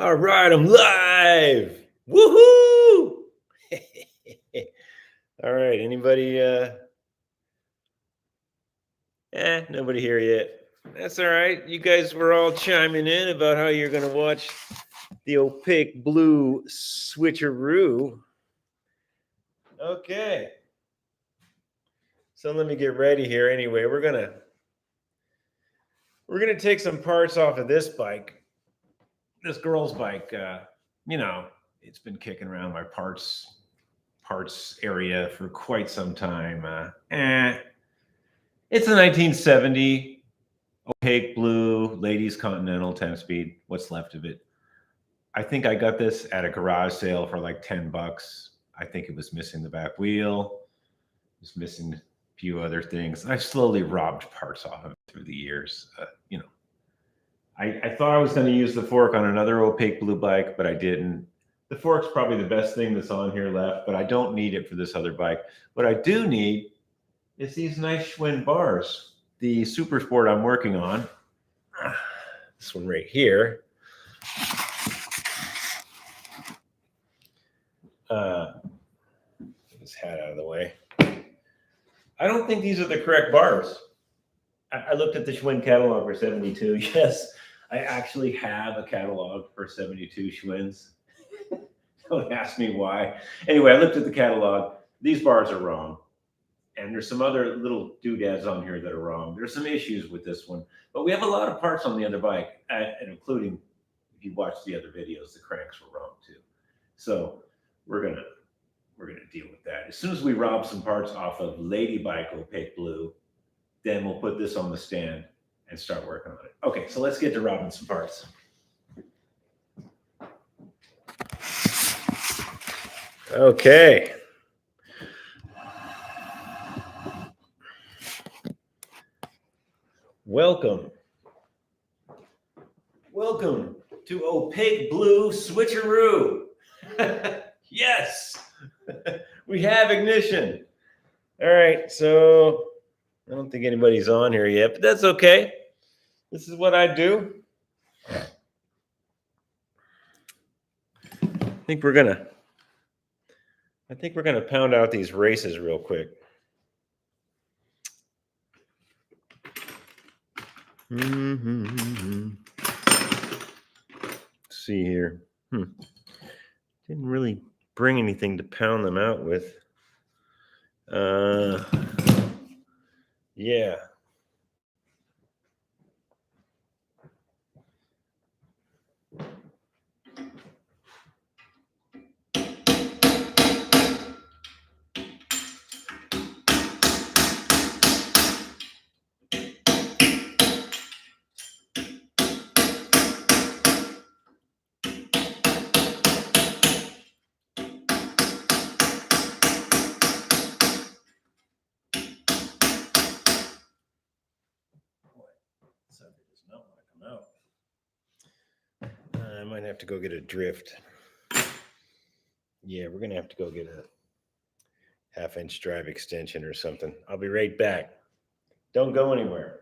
All right, I'm live. Woohoo! All right, anybody nobody here yet. That's all right. You guys were all chiming in about how you're going to watch the opaque blue switcheroo. Okay. So let me get ready here anyway. We're going to take some parts off of this bike. This girl's bike, it's been kicking around my parts area for quite some time. It's a 1970 opaque blue ladies continental 10-speed. What's left of it? I think I got this at a garage sale for like $10. I think it was missing the back wheel. It was missing a few other things. I've slowly robbed parts off of it through the years. I thought I was going to use the fork on another opaque blue bike, but I didn't. The fork's probably the best thing that's on here left, but I don't need it for this other bike. What I do need is these nice Schwinn bars. The Super Sport I'm working on, this one right here, get this hat out of the way. I don't think these are the correct bars. I looked at the Schwinn catalog for 72. Yes, I actually have a catalog for 72 Schwinns. Don't ask me why. Anyway, I looked at the catalog. These bars are wrong. And there's some other little doodads on here that are wrong. There's some issues with this one. But we have a lot of parts on the other bike, and including, if you watch the other videos, the cranks were wrong too. So we're gonna deal with that. As soon as we rob some parts off of Lady Bike Opaque Blue, then we'll put this on the stand and start working on it. Okay, so let's get to robbing some parts. Okay. Welcome to Opaque Blue Switcheroo. Yes, we have ignition. All right, so I don't think anybody's on here yet, but that's okay. This is what I do. I think we're gonna pound out these races real quick. Let's see here. Didn't really bring anything to pound them out with. Yeah. Something does not want to come out. I might have to go get a drift. Yeah, we're going to have to go get a 1/2-inch drive extension or something. I'll be right back. Don't go anywhere.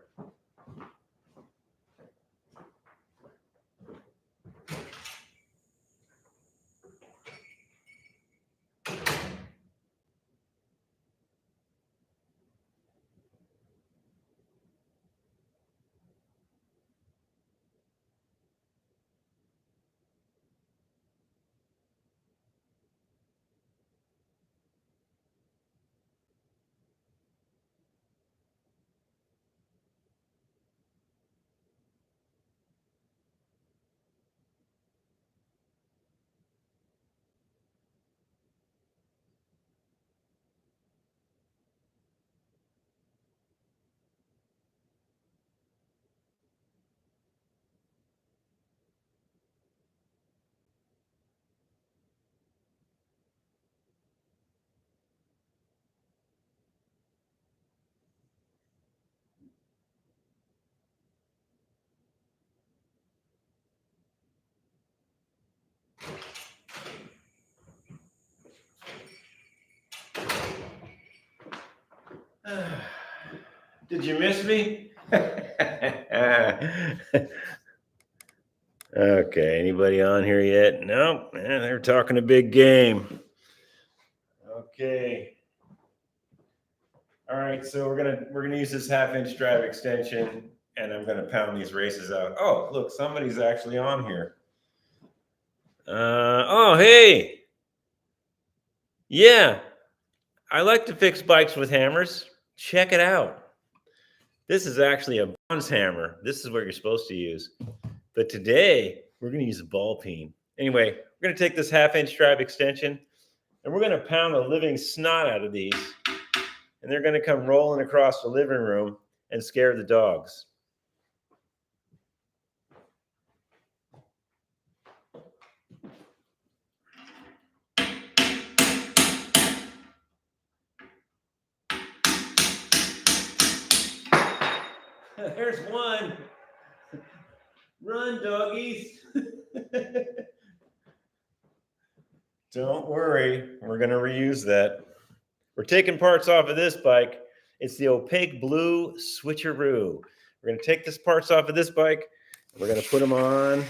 Did you miss me? Okay, anybody on here yet? No, they're talking a big game. Okay. All right, so we're gonna use this 1/2 inch drive extension, and I'm gonna pound these races out. Oh, look, somebody's actually on here. Oh, hey, yeah, I like to fix bikes with hammers. Check it out. This is actually a bronze hammer. This is what you're supposed to use. But today we're gonna use a ball peen. Anyway, we're gonna take this 1/2 inch drive extension, and we're gonna pound the living snot out of these, and they're gonna come rolling across the living room and scare the dogs. There's one. Run, doggies. Don't worry, we're going to reuse that. We're taking parts off of this bike. It's the opaque blue switcheroo. We're going to take this parts off of this bike. We're going to put them on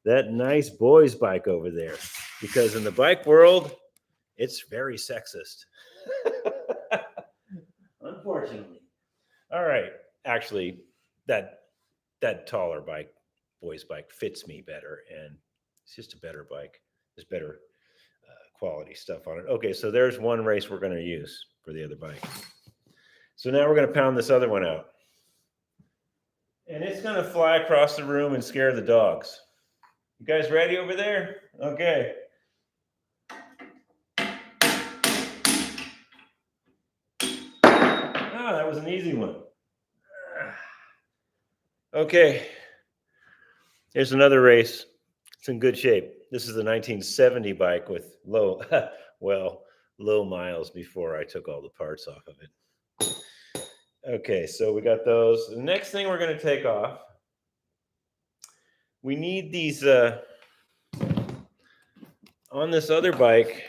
that nice boy's bike over there. Because in the bike world, it's very sexist. Unfortunately. All right. Actually, that taller bike, boy's bike, fits me better, and it's just a better bike. There's better quality stuff on it. Okay, so there's one race we're going to use for the other bike. So now we're going to pound this other one out, and it's going to fly across the room and scare the dogs. You guys ready over there? Okay. Ah, that was an easy one. Okay. Here's another race. It's in good shape. This is the 1970 bike with low miles before I took all the parts off of it. Okay, so we got those. The next thing we're going to take off, we need these on this other bike.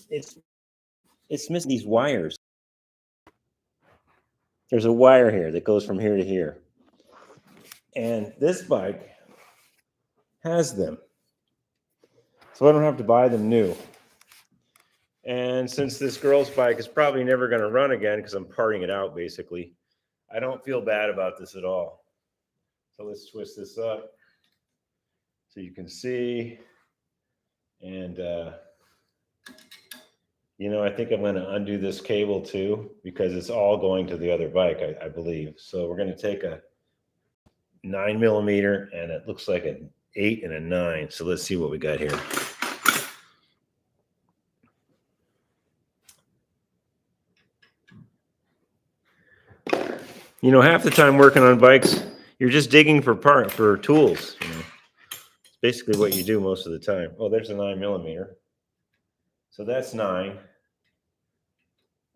It's missing these wires. There's a wire here that goes from here to here. And this bike has them. So I don't have to buy them new. And since this girl's bike is probably never going to run again because I'm parting it out basically, I don't feel bad about this at all. So let's twist this up so you can see. And, I think I'm going to undo this cable too because it's all going to the other bike, I believe. So we're going to take a 9mm, and it looks like an 8 and a 9. So let's see what we got here. Half the time working on bikes, you're just digging for tools. It's basically what you do most of the time. Oh, there's a 9mm. So that's 9.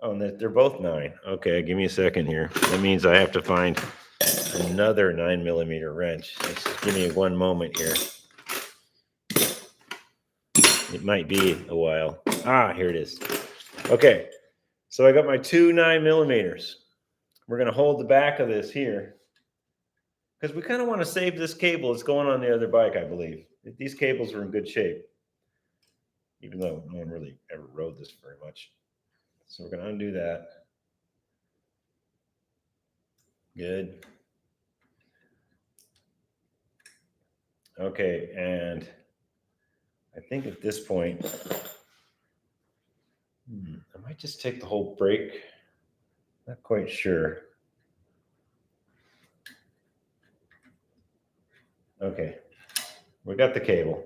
Oh, and they're both 9. Okay, give me a second here. That means I have to find another 9mm wrench. Just give me one moment here. It might be a while. Ah, here it is. Okay, so I got my two 9mm. We're going to hold the back of this here because we kind of want to save this cable. It's going on the other bike, I believe. These cables are in good shape, even though no one really ever rode this very much. So we're going to undo that. Good. Okay, and I think at this point, I might just take the whole brake. Not quite sure. Okay, we got the cable.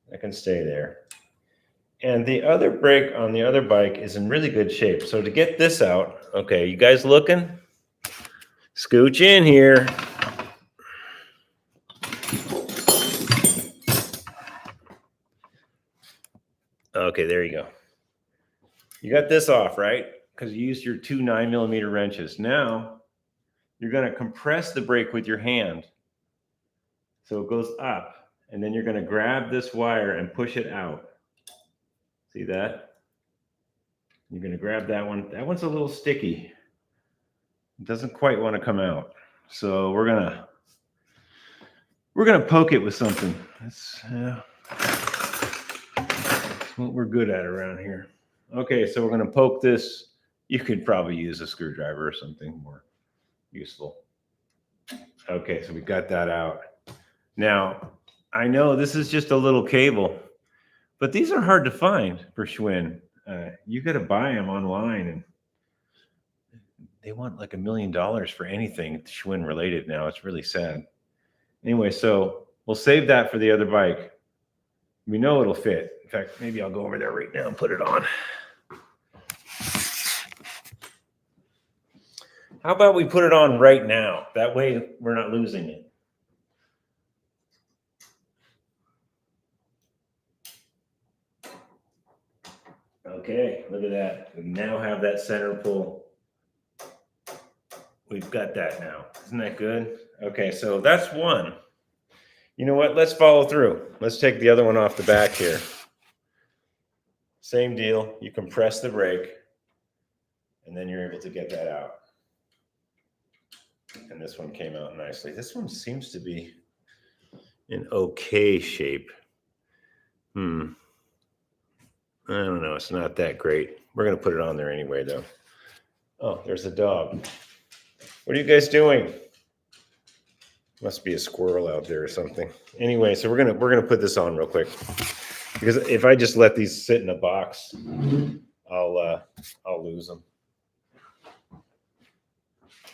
That can stay there. And the other brake on the other bike is in really good shape. So to get this out, okay, you guys looking? Scooch in here. Okay, there you go. You got this off, right? Because you used your two 9mm wrenches. Now, you're going to compress the brake with your hand. So it goes up, and then you're going to grab this wire and push it out. See that? You're going to grab that one. That one's a little sticky. It doesn't quite want to come out. So we're gonna poke it with something. That's what we're good at around here. Okay, so we're gonna poke this. You could probably use a screwdriver or something more useful. Okay, so we got that out. Now, I know this is just a little cable, but these are hard to find for Schwinn. You got to buy them online, and they want like $1 million for anything Schwinn related now. It's really sad. Anyway, so we'll save that for the other bike. We know it'll fit. In fact, maybe I'll go over there right now and put it on. How about we put it on right now? That way we're not losing it. Okay, look at that. We now have that center pull. We've got that now. Isn't that good? Okay, so that's one. You know what? Let's follow through. Let's take the other one off the back here. Same deal. You compress the brake, and then you're able to get that out. And this one came out nicely. This one seems to be in okay shape. I don't know. It's not that great. We're going to put it on there anyway, though. Oh, there's a dog. What are you guys doing? Must be a squirrel out there or something. Anyway, so we're gonna put this on real quick, because if I just let these sit in a box, I'll lose them.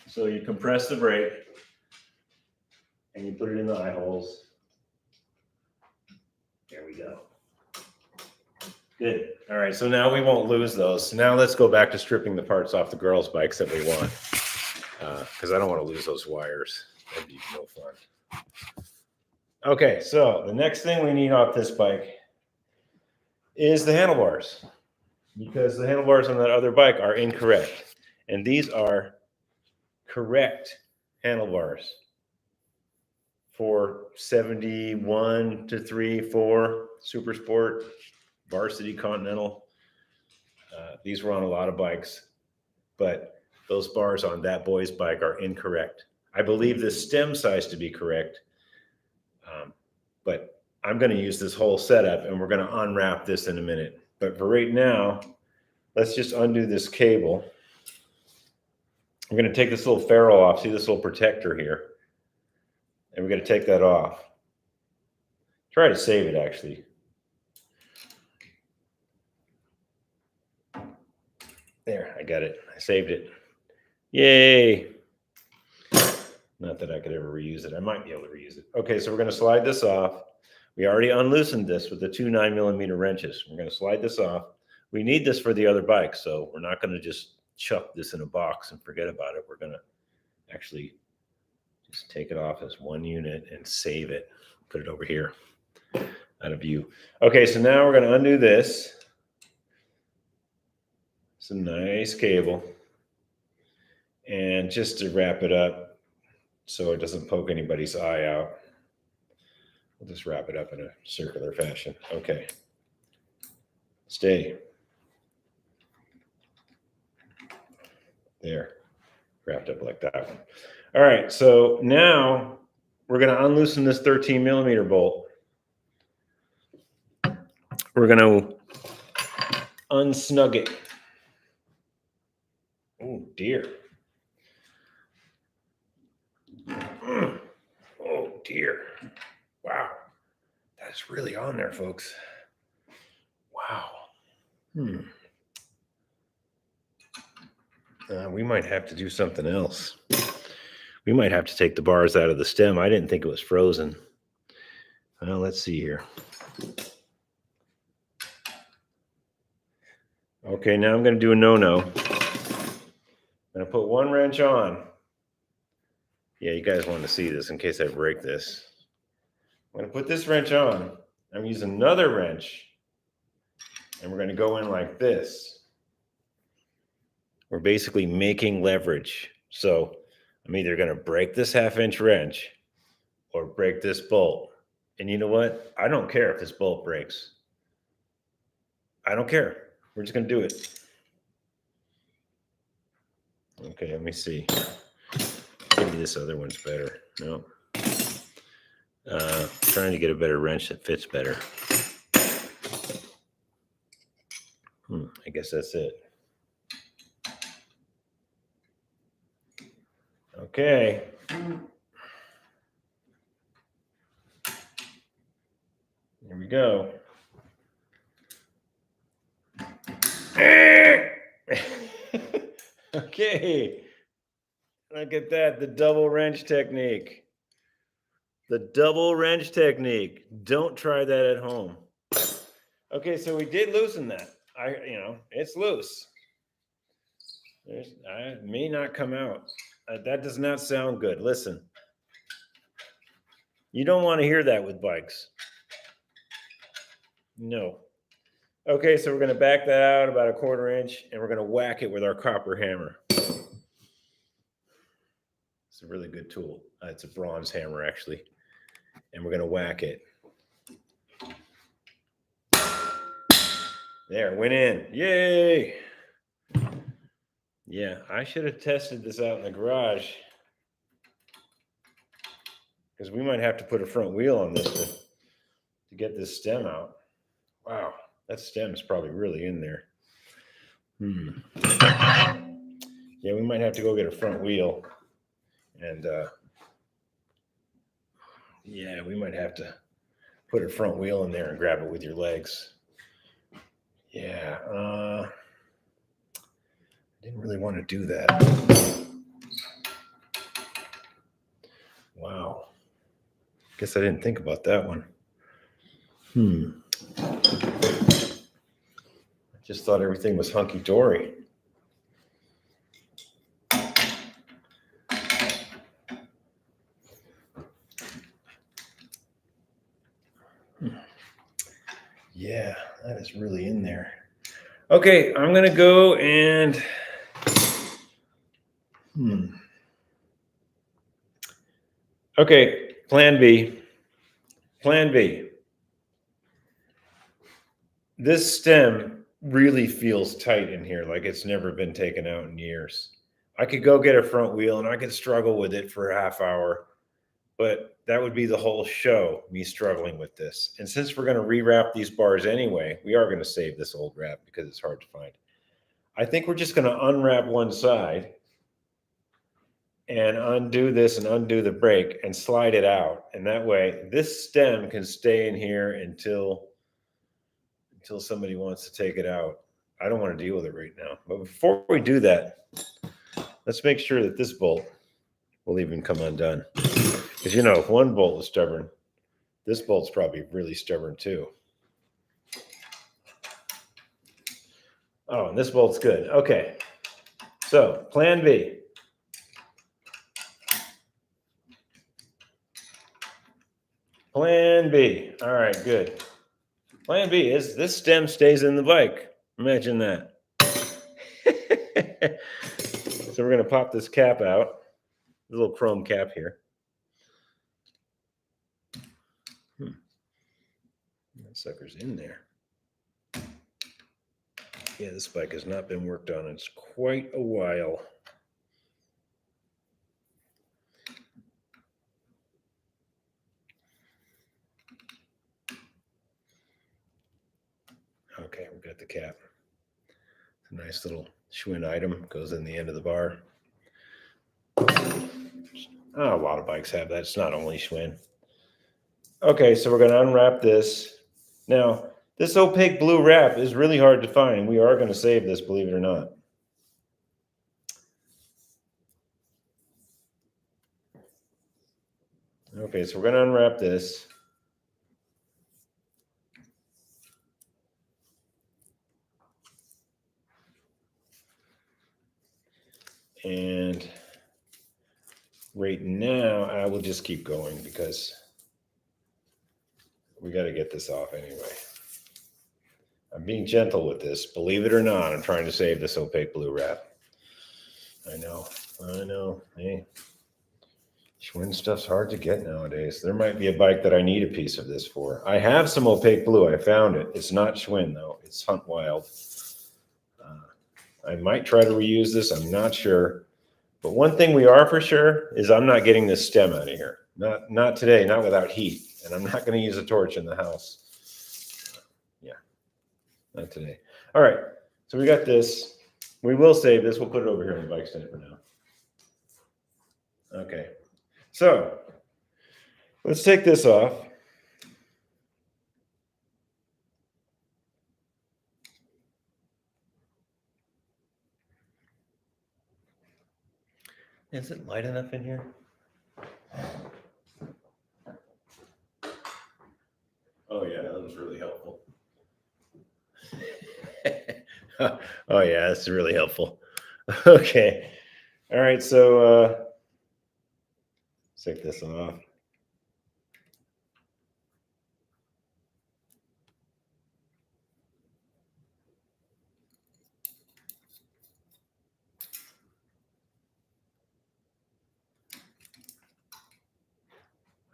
So you compress the brake and you put it in the eye holes. There we go. Good. All right, so now we won't lose those. So now let's go back to stripping the parts off the girls' bikes that we want, because I don't want to lose those wires. That'd be no fun. Okay, so the next thing we need off this bike is the handlebars, because the handlebars on that other bike are incorrect. And these are correct handlebars for 71 to 3.4 Super Sport, Varsity, Continental. These were on a lot of bikes, but those bars on that boy's bike are incorrect. I believe the stem size to be correct, but I'm going to use this whole setup, and we're going to unwrap this in a minute. But for right now, let's just undo this cable. I'm going to take this little ferrule off. See this little protector here? And we're going to take that off. Try to save it, actually. There, I got it. I saved it. Yay! Not that I could ever reuse it. I might be able to reuse it. Okay, so we're going to slide this off. We already unloosened this with the two 9mm wrenches. We're going to slide this off. We need this for the other bike, so we're not going to just chuck this in a box and forget about it. We're going to actually just take it off as one unit and save it. Put it over here out of view. Okay, so now we're going to undo this. It's a nice cable. And just to wrap it up so it doesn't poke anybody's eye out, we'll just wrap it up in a circular fashion. Okay. Stay. There. Wrapped up like that one. All right, so now we're going to unloosen this 13mm bolt. We're going to unsnug it. Oh, dear. Oh, dear. Wow. That's really on there, folks. Wow. We might have to do something else. We might have to take the bars out of the stem. I didn't think it was frozen. Well, let's see here. Okay, now I'm going to do a no-no. I'm going to put one wrench on. Yeah, you guys want to see this in case I break this. I'm going to put this wrench on. I'm using another wrench. And we're going to go in like this. We're basically making leverage. So I'm either going to break this 1/2-inch wrench or break this bolt. And you know what? I don't care if this bolt breaks. I don't care. We're just going to do it. Okay, let me see. Maybe this other one's better. No. Trying to get a better wrench that fits better. I guess that's it. Okay. Here we go. Okay. Look at that, the double wrench technique. The double wrench technique. Don't try that at home. Okay, so we did loosen that. It's loose. It may not come out. That does not sound good. Listen. You don't want to hear that with bikes. No. Okay, so we're going to back that out about a 1/4 inch, and we're going to whack it with our copper hammer. It's a really good tool. It's a bronze hammer, actually. And we're going to whack it. There, went in. Yay! Yeah, I should have tested this out in the garage, because we might have to put a front wheel on this to get this stem out. Wow, that stem is probably really in there. Yeah, we might have to go get a front wheel. And yeah, we might have to put a front wheel in there and grab it with your legs. Yeah, I didn't really want to do that. Wow. Guess I didn't think about that one. I just thought everything was hunky-dory. Yeah, that is really in there. Okay, I'm going to go and... Okay, plan B. Plan B. This stem really feels tight in here, like it's never been taken out in years. I could go get a front wheel and I could struggle with it for a half hour, but that would be the whole show, me struggling with this. And since we're going to rewrap these bars anyway, we are going to save this old wrap because it's hard to find. I think we're just going to unwrap one side and undo this and undo the brake and slide it out. And that way this stem can stay in here until somebody wants to take it out. I don't want to deal with it right now. But before we do that, let's make sure that this bolt will even come undone. Because, if one bolt is stubborn, this bolt's probably really stubborn too. Oh, and this bolt's good. Okay. So, plan B. Plan B. All right, good. Plan B is this stem stays in the bike. Imagine that. So we're going to pop this cap out. The little chrome cap here. That sucker's in there. Yeah, this bike has not been worked on in quite a while. Okay, we got the cap. It's a nice little Schwinn item. Goes in the end of the bar. Oh, a lot of bikes have that. It's not only Schwinn. Okay, so we're going to unwrap this. Now, this opaque blue wrap is really hard to find. We are going to save this, believe it or not. Okay, so we're going to unwrap this. And right now, I will just keep going because we got to get this off anyway. I'm being gentle with this. Believe it or not, I'm trying to save this opaque blue wrap. I know. Hey, Schwinn stuff's hard to get nowadays. There might be a bike that I need a piece of this for. I have some opaque blue. I found it. It's not Schwinn, though. It's Hunt Wild. I might try to reuse this. I'm not sure. But one thing we are for sure is I'm not getting this stem out of here. Not today, not without heat. And I'm not going to use a torch in the house. Yeah, not today. All right, so we got this. We will save this. We'll put it over here on the bike stand for now. Okay, so let's take this off. Is it light enough in here? Oh yeah, that was really helpful. Oh yeah, that's really helpful. Okay. All right, so take this off.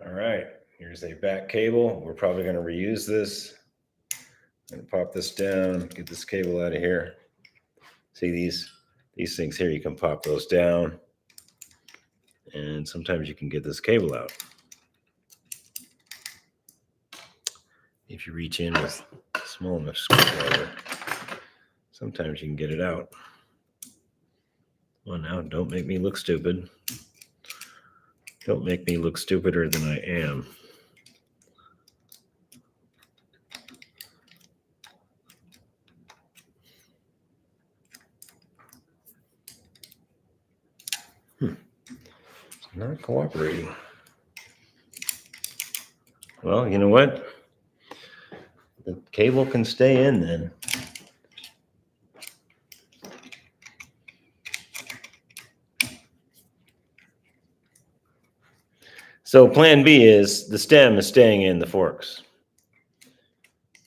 All right, here's a back cable. We're probably going to reuse this. I'm going to pop this down, get this cable out of here. See these things here, you can pop those down. And sometimes you can get this cable out. If you reach in with a small enough screwdriver, sometimes you can get it out. Well, now don't make me look stupid. Don't make me look stupider than I am. It's not cooperating. Well, you know what? The cable can stay in then. So plan B is the stem is staying in the forks.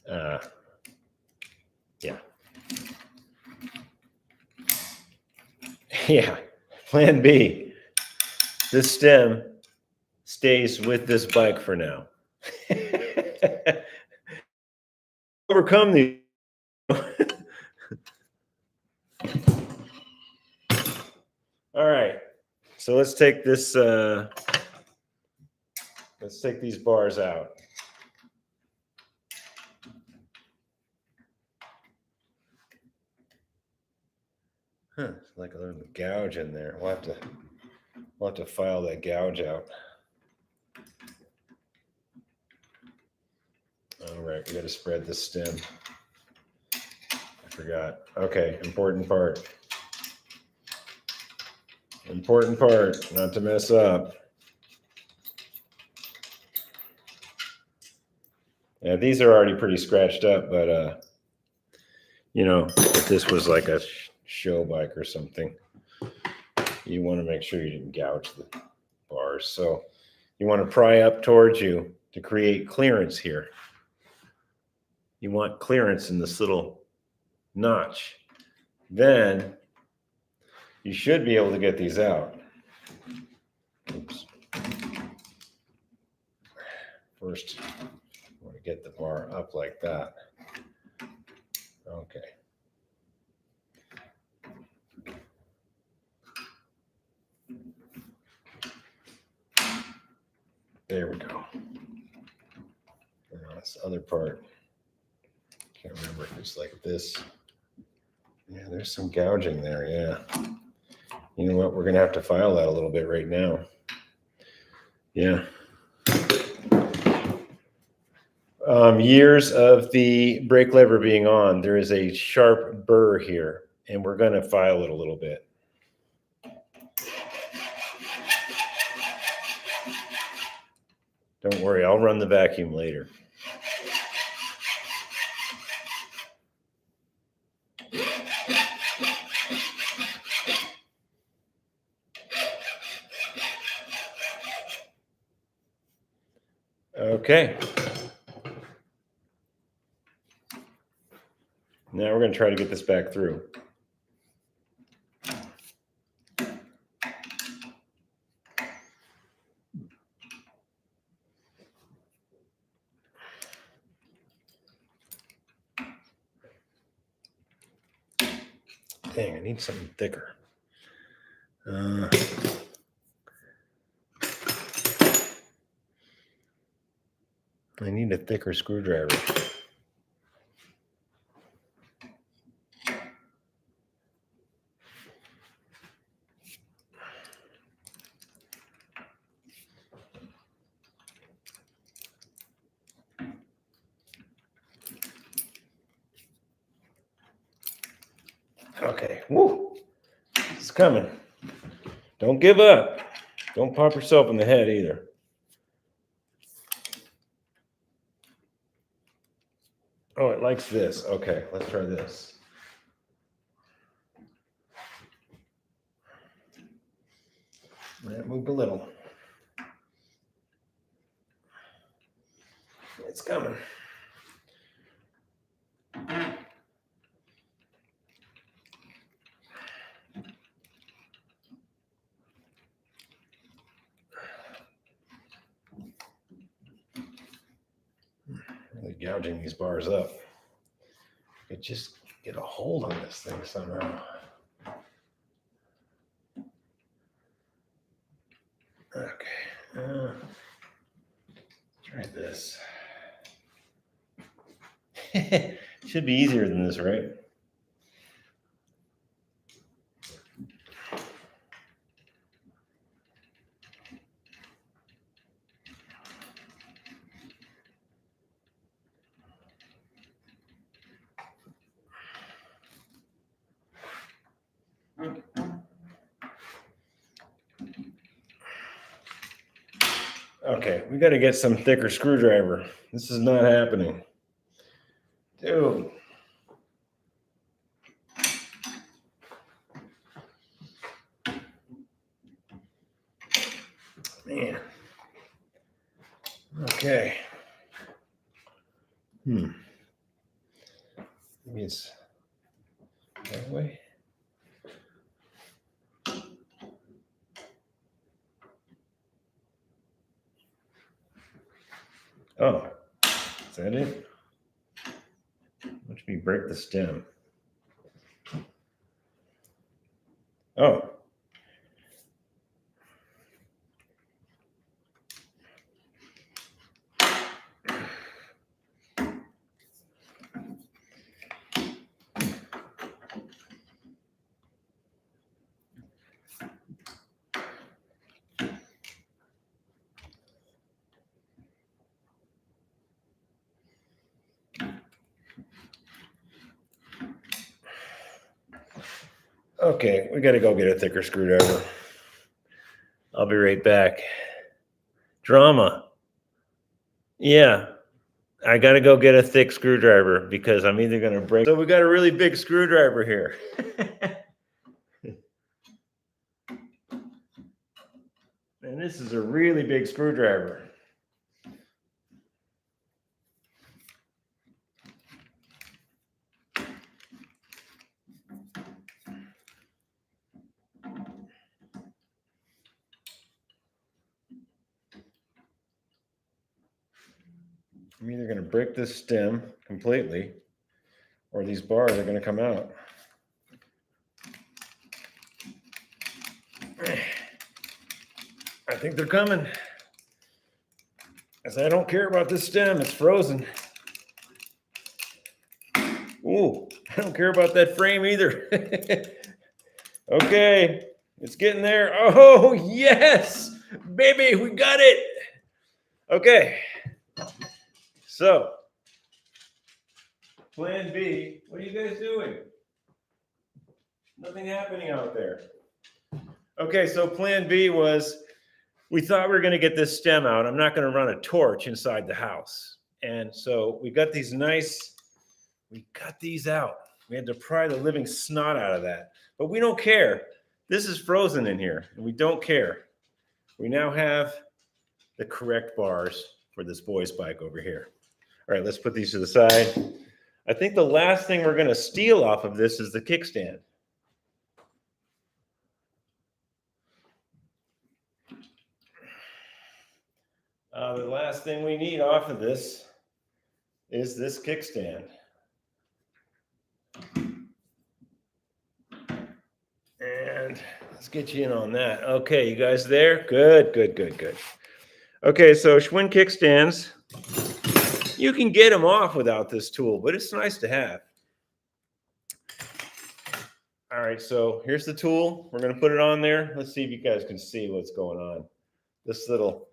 Yeah. Yeah. Plan B. This stem stays with this bike for now. Overcome the. All right. So let's take this. Let's take these bars out. Huh, it's like a little gouge in there. We'll have to file that gouge out. All right, we got to spread the stem. I forgot. Okay, important part. Important part, not to mess up. Yeah, these are already pretty scratched up, but you know, if this was like a show bike or something, you want to make sure you didn't gouge the bars. So you want to pry up towards you to create clearance here. You want clearance in this little notch. Then you should be able to get these out. Oops. First, I want to get the bar up like that. Okay. There we go. Now this other part, can't remember if it's like this. Yeah, there's some gouging there, yeah. You know what, we're gonna have to file that a little bit right now. Yeah. Years of the brake lever being on, there is a sharp burr here, and we're gonna file it a little bit. Don't worry, I'll run the vacuum later. Okay. Now we're going to try to get this back through. Dang, I need something thicker. I need a thicker screwdriver. Okay, woo, it's coming. Don't give up. Don't pop yourself in the head either. Oh, it likes this. Okay, let's try this. That moved a little. It's coming. Really gouging these bars up. It just get a hold on this thing somehow. Okay. Try this. Should be easier than this, right? Okay, we got to get some thicker screwdriver. This is not happening. Dude. Man. Okay. Maybe it's that way. Oh, is that it? Watch me break the stem. Oh. Okay, we got to go get a thicker screwdriver. I'll be right back. Drama. Yeah, I got to go get a thick screwdriver because I'm either going to break. So we got a really big screwdriver here. And this is a really big screwdriver. I'm either going to break this stem completely or these bars are going to come out. I think they're coming. As I don't care about this stem, it's frozen. Ooh, I don't care about that frame either. Okay, it's getting there. Oh, yes, baby, we got it. Okay, so plan B, what are you guys doing? Nothing happening out there. Okay, so plan B was we thought we were going to get this stem out. I'm not going to run a torch inside the house. And so we got these we got these out. We had to pry the living snot out of that. But we don't care. This is frozen in here, and we don't care. We now have the correct bars for this boy's bike over here. All right, let's put these to the side. I think the last thing we're going to steal off of this is the kickstand. The last thing we need off of this is this kickstand. And let's Let's get you in on that. Okay, you guys there? Good, good, good, good. Okay, so Schwinn kickstands. You can get them off without this tool, but it's nice to have. All right, so here's the tool. We're going to put it on there. Let's see if you guys can see what's going on. This little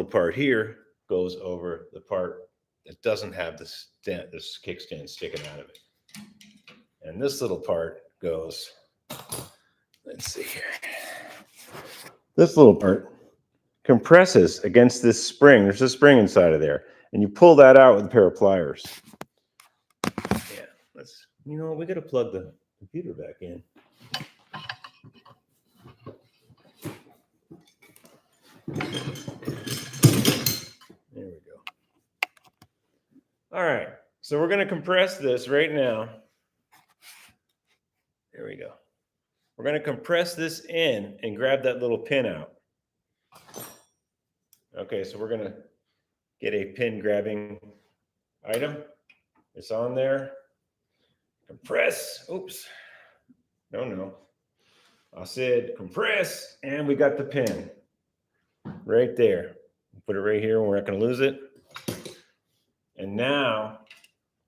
part here goes over the part that doesn't have this kickstand sticking out of it. And this little part goes, let's see here. This little part compresses against this spring. There's a spring inside of there. And you pull that out with a pair of pliers. Yeah, we got to plug the computer back in. There we go. All right, so we're going to compress this right now. There we go. We're going to compress this in and grab that little pin out. Okay, so we're going to get a pin grabbing item. It's on there. Compress. Oops. No. I said compress, and we got the pin right there. Put it right here. We're not going to lose it. And now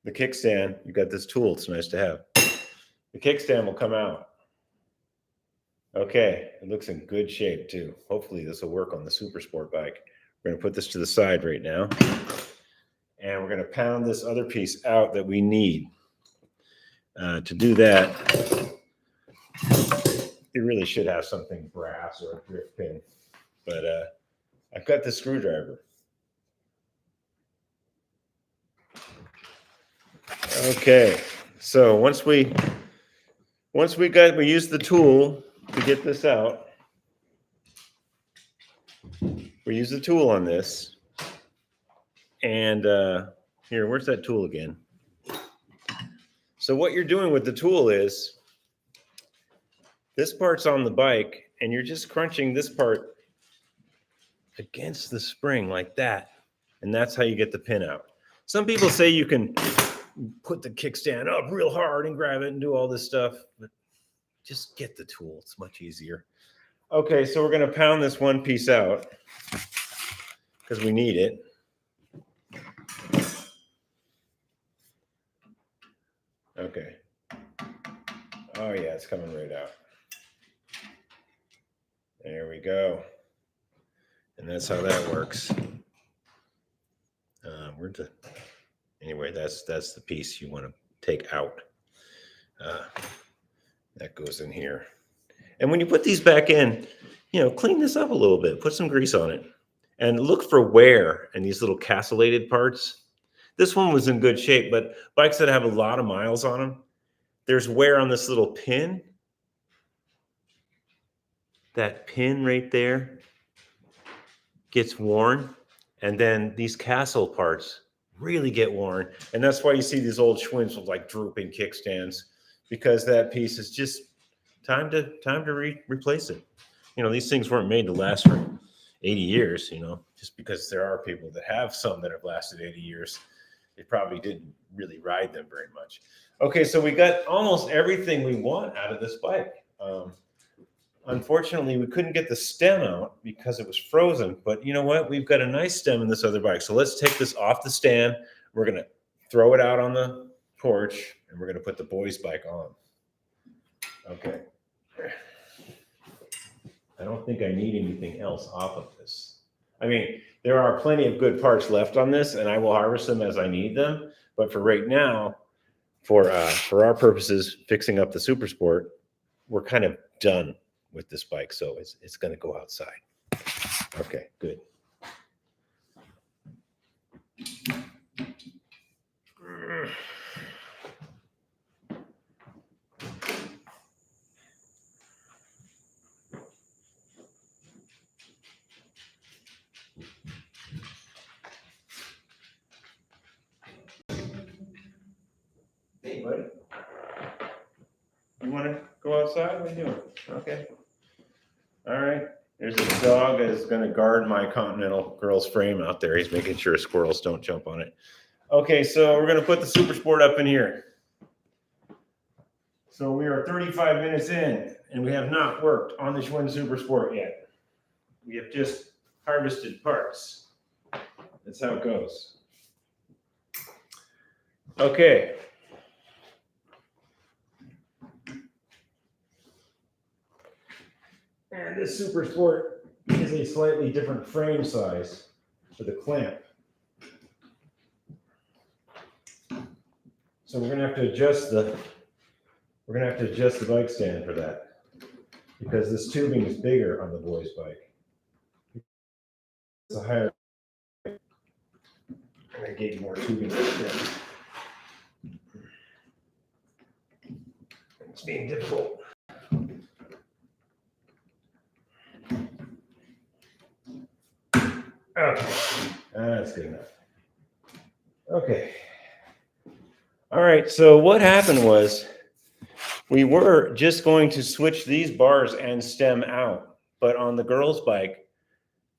the kickstand, you got this tool. It's nice to have. The kickstand will come out. Okay, it looks in good shape too. Hopefully this will work on the Super Sport bike. We're going to put this to the side right now. And we're going to pound this other piece out that we need. To do that, you really should have something brass or a drift pin. But I've got the screwdriver. Okay, so once we use the tool to get this out. We use the tool on this. And here, where's that tool again? So what you're doing with the tool is this part's on the bike and you're just crunching this part against the spring like that. And that's how you get the pin out. Some people say you can put the kickstand up real hard and grab it and do all this stuff, but just get the tool. It's much easier. Okay, so we're going to pound this one piece out because we need it. Okay. Oh yeah, it's coming right out. There we go. And that's how that works. Anyway, that's the piece you want to take out. That goes in here. And when you put these back in, clean this up a little bit. Put some grease on it. And look for wear in these little castellated parts. This one was in good shape, but bikes that have a lot of miles on them, there's wear on this little pin. That pin right there gets worn. And then these castle parts really get worn. And that's why you see these old Schwinns with like drooping kickstands, because that piece is just time to replace it. These things weren't made to last for 80 years, just because there are people that have some that have lasted 80 years. They probably didn't really ride them very much. Okay, so we got almost everything we want out of this bike. Unfortunately, we couldn't get the stem out because it was frozen, but you know what? We've got a nice stem in this other bike. So let's take this off the stand. We're going to throw it out on the porch, and we're going to put the boys' bike on. Okay. I don't think I need anything else off of this. I mean, there are plenty of good parts left on this, and I will harvest them as I need them. But for right now, for our purposes, fixing up the Super Sport, we're kind of done with this bike, so it's going to go outside. Okay, good. Hey, buddy. You want to go outside? What are you doing? Okay. All right. There's a dog that is going to guard my Continental girl's frame out there. He's making sure squirrels don't jump on it. Okay, so we're going to put the Super Sport up in here. So we are 35 minutes in, and we have not worked on the Schwinn Super Sport yet. We have just harvested parts. That's how it goes. Okay. And this Super Sport is a slightly different frame size for the clamp. So we're gonna have to adjust the bike stand for that, because this tubing is bigger on the boy's bike. It's a higher. I gave you more tubing. It's being difficult. Okay, that's good enough. Okay. All right, so what happened was we were just going to switch these bars and stem out, but on the girl's bike,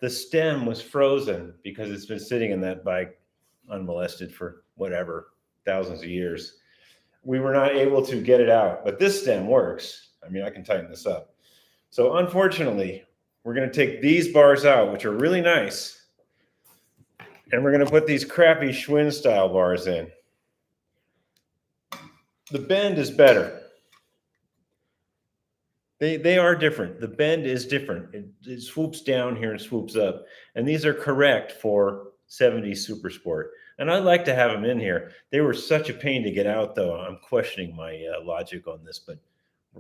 the stem was frozen because it's been sitting in that bike unmolested for whatever, thousands of years. We were not able to get it out, but this stem works. I mean, I can tighten this up. So unfortunately, we're going to take these bars out, which are really nice, and we're going to put these crappy Schwinn style bars in. The bend is better. They are different. The bend is different. It swoops down here and swoops up. And these are correct for 70 Super Sport. And I'd like to have them in here. They were such a pain to get out, though. I'm questioning my logic on this, but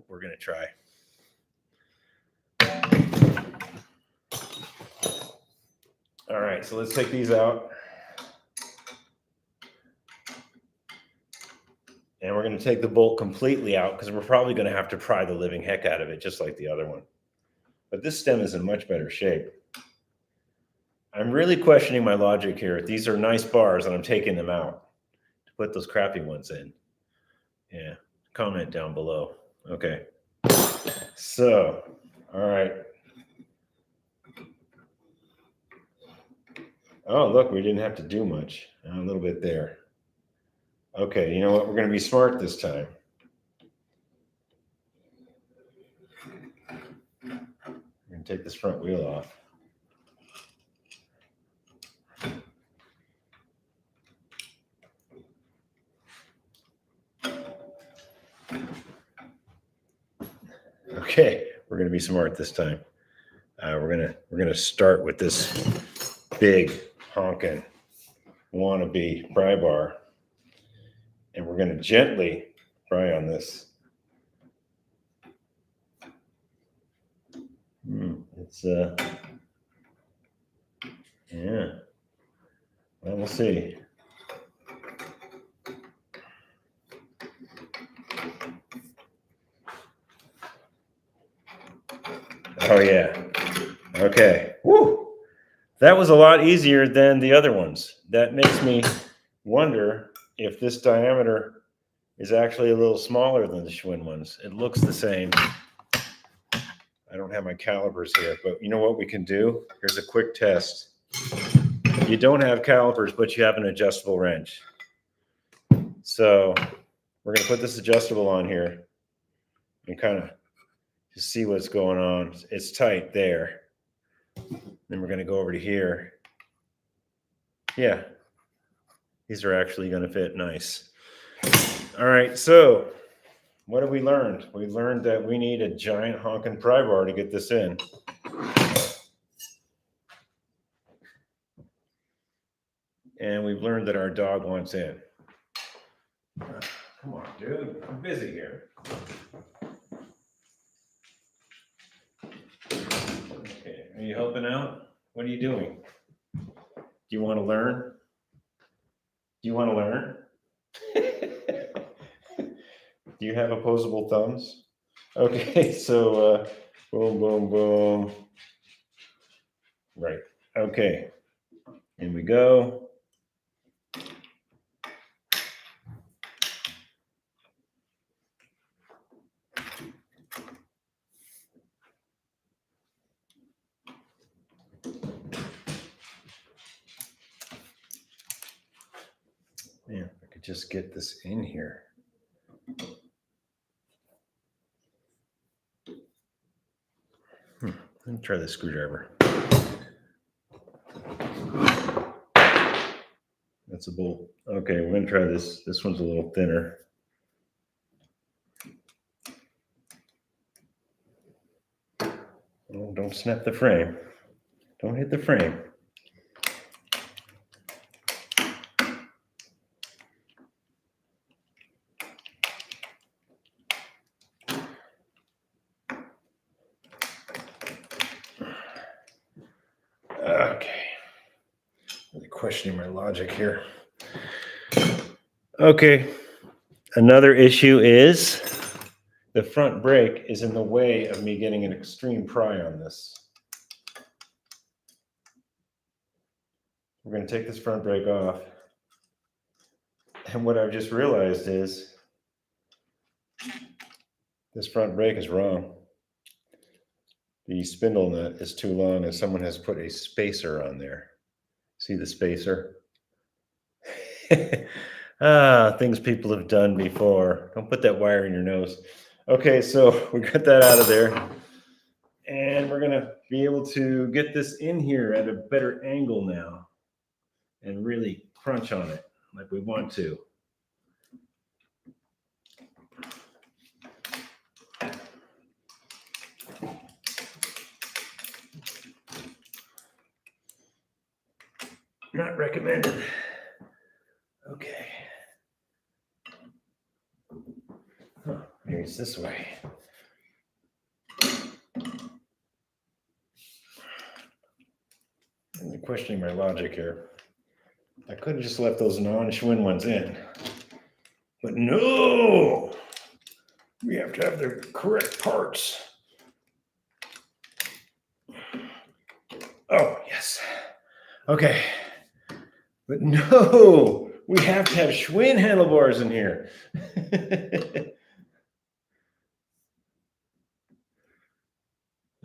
we're going to try. All right, so let's take these out. And we're going to take the bolt completely out because we're probably going to have to pry the living heck out of it, just like the other one. But this stem is in much better shape. I'm really questioning my logic here. These are nice bars, and I'm taking them out to put those crappy ones in. Yeah, comment down below. Okay. So, all right. Oh, look, we didn't have to do much. A little bit there. Okay, you know what? We're going to be smart this time. We're going to take this front wheel off. Okay, we're going to be smart this time. We're gonna start with this big honking wannabe pry bar, and we're going to gently pry on this. It's yeah. Well, we'll see. Oh yeah. Okay. Woo! That was a lot easier than the other ones. That makes me wonder if this diameter is actually a little smaller than the Schwinn ones. It looks the same. I don't have my calipers here, but you know what we can do? Here's a quick test. You don't have calipers, but you have an adjustable wrench. So we're going to put this adjustable on here and kind of just see what's going on. It's tight there. Then we're going to go over to here. Yeah, these are actually going to fit nice. All right, so what have we learned? We learned that we need a giant honking pry bar to get this in. And we've learned that our dog wants in. Come on, dude. I'm busy here. Okay, are you helping out? What are you doing? Do you want to learn? Do you want to learn? Do you have opposable thumbs? Okay, so boom, boom, boom. Right. Okay. In we go. Man, if I could just get this in here. Let me try the screwdriver. That's a bolt. Okay, we're gonna try this. This one's a little thinner. Oh, don't snap the frame. Don't hit the frame. Okay. Really questioning my logic here. Okay. Another issue is the front brake is in the way of me getting an extreme pry on this. We're going to take this front brake off. And what I've just realized is this front brake is wrong. The spindle nut is too long and someone has put a spacer on there. See the spacer? Things people have done before. Don't put that wire in your nose. Okay, so we got that out of there. And we're going to be able to get this in here at a better angle now and really crunch on it like we want to. Not recommended. Okay. Huh, maybe it's this way. I'm questioning my logic here. I could have just left those non-Schwinn ones in. But no! We have to have the correct parts. Oh, yes. Okay. But no! We have to have Schwinn handlebars in here.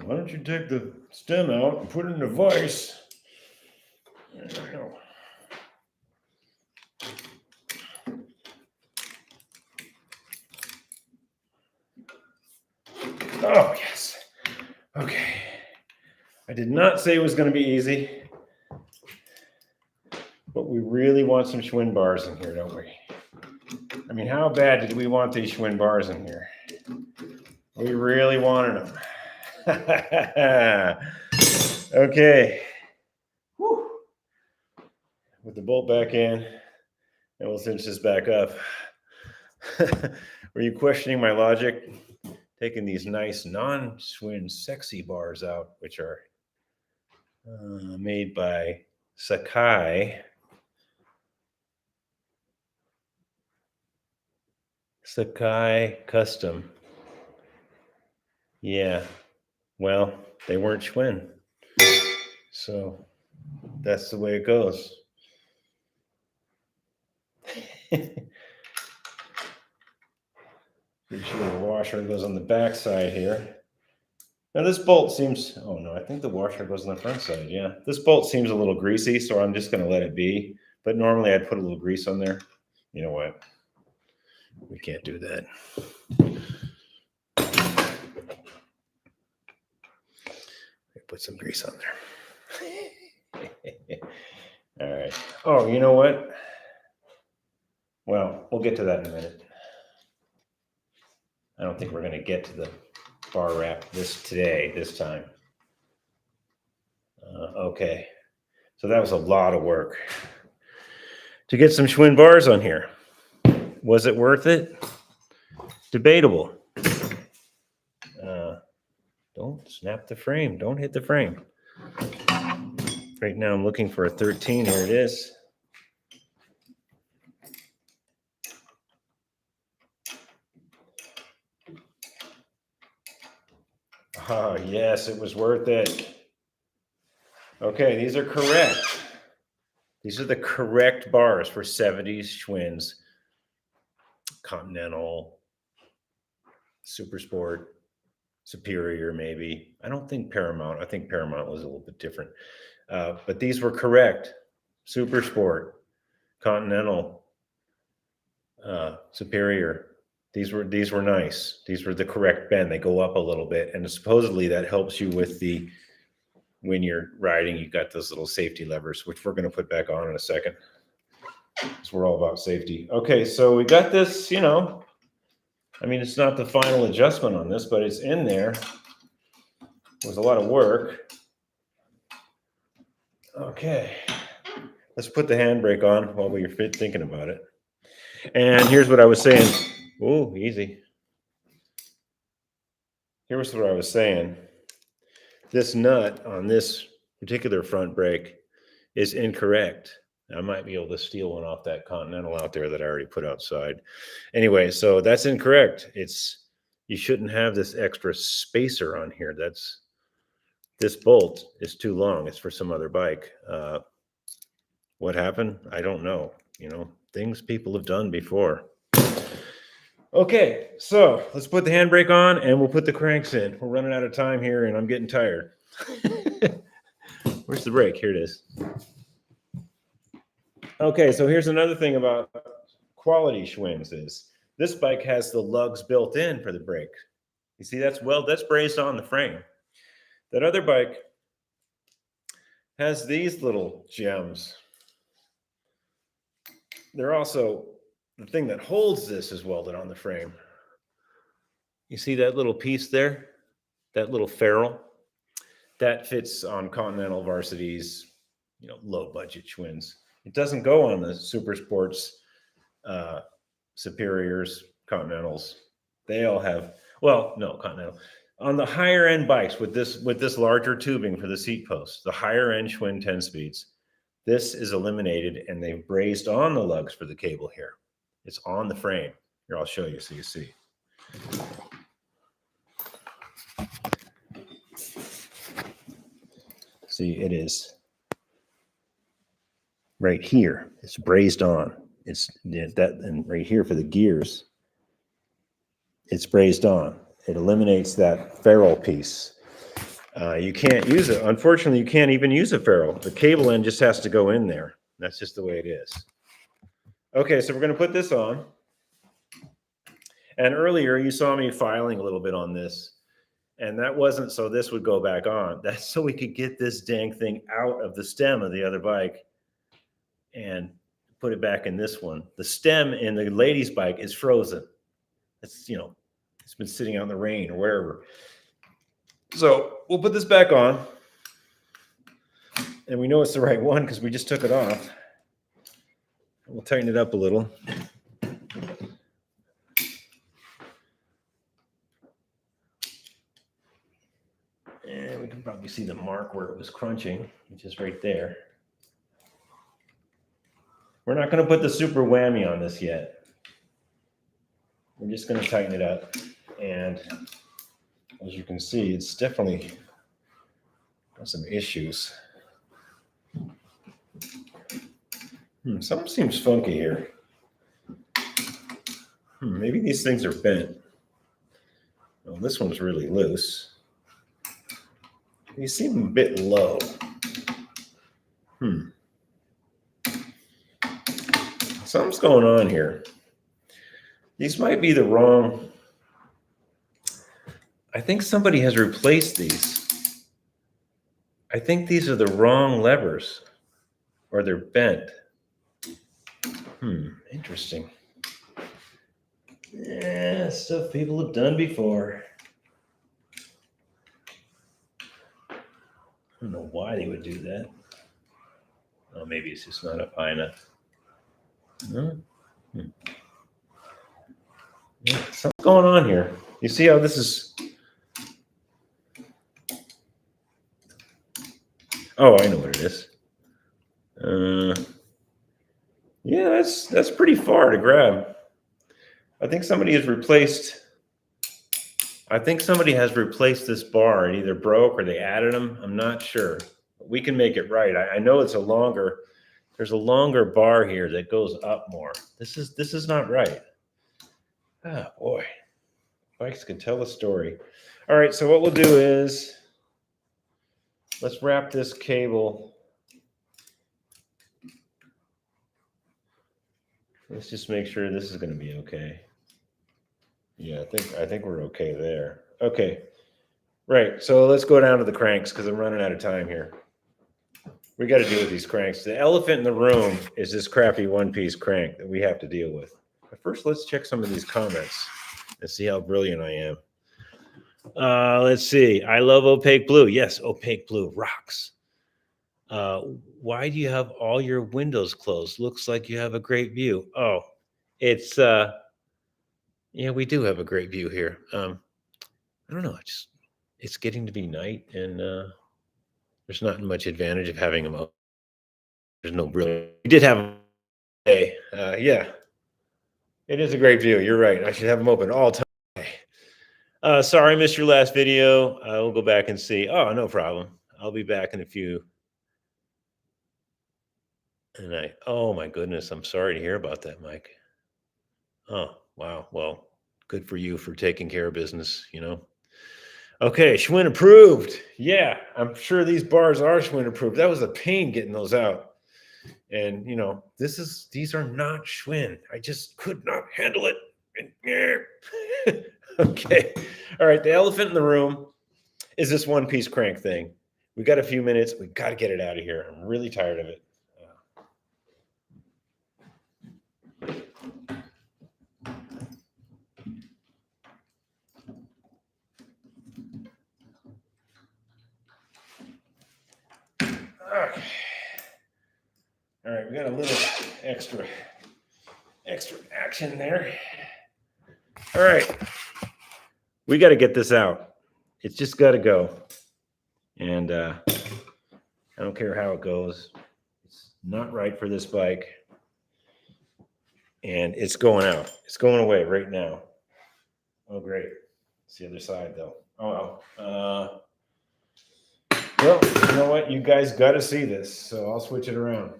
Why don't you take the stem out and put it in a vise? I don't know. Oh, yes. Okay. I did not say it was going to be easy, but we really want some Schwinn bars in here, don't we? I mean, how bad did we want these Schwinn bars in here? We really wanted them. Okay. Whew. With the bolt back in, and we'll cinch this back up. Were you questioning my logic? Taking these nice non-Schwinn sexy bars out, which are made by Sakai. Sakai Custom. Yeah, well, they weren't Schwinn. So that's the way it goes. Pretty sure the washer goes on the back side here. Now this bolt seems, oh no, I think the washer goes on the front side, yeah. This bolt seems a little greasy, so I'm just gonna let it be. But normally I'd put a little grease on there. You know what? We can't do that. Put some grease on there. All right. Oh, you know what? Well, we'll get to that in a minute. I don't think we're going to get to the bar wrap this time. Okay. So that was a lot of work to get some Schwinn bars on here. Was it worth it? Debatable. Don't snap the frame. Don't hit the frame. Right now I'm looking for a 13. Here it is. Oh, yes, it was worth it. Okay, these are correct. These are the correct bars for 70s Schwinn's. Continental, Super Sport, Superior, maybe. I don't think Paramount. I think Paramount was a little bit different. But these were correct. Super Sport, Continental, Superior. These were nice. These were the correct bend. They go up a little bit, and supposedly that helps you with the when you're riding. You've got those little safety levers, which we're going to put back on in a second, because we're all about safety. Okay, so we got this. You know, I mean, it's not the final adjustment on this, but it's in there. It was a lot of work. Okay, let's put the handbrake on while we're thinking about it. And here's what I was saying. Oh, easy. Here's what I was saying. This nut on this particular front brake is incorrect. I might be able to steal one off that Continental out there that I already put outside. Anyway, so that's incorrect. You shouldn't have this extra spacer on here. This bolt is too long. It's for some other bike. What happened? I don't know. You know, things people have done before. Okay, so let's put the handbrake on and we'll put the cranks in. We're running out of time here and I'm getting tired. Where's the brake? Here it is. Okay, so here's another thing about quality Schwinns is this bike has the lugs built in for the brake. You see, that's brazed on the frame. That other bike has these little gems. They're also, the thing that holds this is welded on the frame. You see that little piece there? That little ferrule? That fits on Continental Varsity's, you know, low budget Schwinns. It doesn't go on the Super Sports, Superiors, Continentals. They all have, well, no, Continental. On the higher end bikes with this larger tubing for the seat posts, the higher end Schwinn 10 speeds, this is eliminated and they've brazed on the lugs for the cable here. It's on the frame. Here, I'll show you so you see. See, it is right here. It's brazed on. It's that, and right here for the gears, it's brazed on. It eliminates that ferrule piece. You can't use it. Unfortunately, you can't even use a ferrule. The cable end just has to go in there. That's just the way it is. Okay, so we're going to put this on. And earlier you saw me filing a little bit on this. And that wasn't so this would go back on. That's so we could get this dang thing out of the stem of the other bike and put it back in this one. The stem in the lady's bike is frozen. It's, you know, it's been sitting out in the rain or wherever. So we'll put this back on. And we know it's the right one because we just took it off. We'll tighten it up a little. And we can probably see the mark where it was crunching, which is right there. We're not going to put the super whammy on this yet. We're just going to tighten it up. And as you can see, it's definitely got some issues. Something seems funky here. Maybe these things are bent. Well, this one's really loose. These seem a bit low. Something's going on here. These might be the wrong. I think somebody has replaced these. I think these are the wrong levers, or they're bent. Interesting. Yeah, stuff people have done before. I don't know why they would do that. Oh, maybe it's just not up high enough. No? Yeah, something's going on here. You see how this is? Oh, I know what it is. Yeah, that's pretty far to grab. I think somebody has replaced this bar. It either broke or they added them. I'm not sure. We can make it right. I know it's there's a longer bar here that goes up more. This is not right. Oh boy. Bikes can tell a story. All right, so what we'll do is let's wrap this cable. Let's just make sure this is going to be okay. Yeah, I think we're okay there. Okay. Right. So let's go down to the cranks because I'm running out of time here. We got to deal with these cranks. The elephant in the room is this crappy one-piece crank that we have to deal with. But first, let's check some of these comments and see how brilliant I am. Let's see. I love opaque blue. Yes, opaque blue rocks. Why do you have all your windows closed? Looks like you have a great view. Oh, it's yeah, we do have a great view here. I don't know. It's getting to be night, and there's not much advantage of having them open. There's no real. We did have a day. Yeah, it is a great view. You're right. I should have them open all time. Sorry, I missed your last video. I will go back and see. Oh, no problem. I'll be back in a few. And oh my goodness, I'm sorry to hear about that, Mike. Oh, wow. Well, good for you for taking care of business, you know. Okay, Schwinn approved. Yeah, I'm sure these bars are Schwinn approved. That was a pain getting those out. And you know, these are not Schwinn. I just could not handle it. Okay. All right, the elephant in the room is this one-piece crank thing. We got a few minutes. We got to get it out of here. I'm really tired of it. Okay. All right, we got a little extra action there. All right. We got to get this out. It's just got to go. And I don't care how it goes. It's not right for this bike. And it's going out. It's going away right now. Oh, great. It's the other side, though. Oh, well. Well, you know what? You guys got to see this. So I'll switch it around.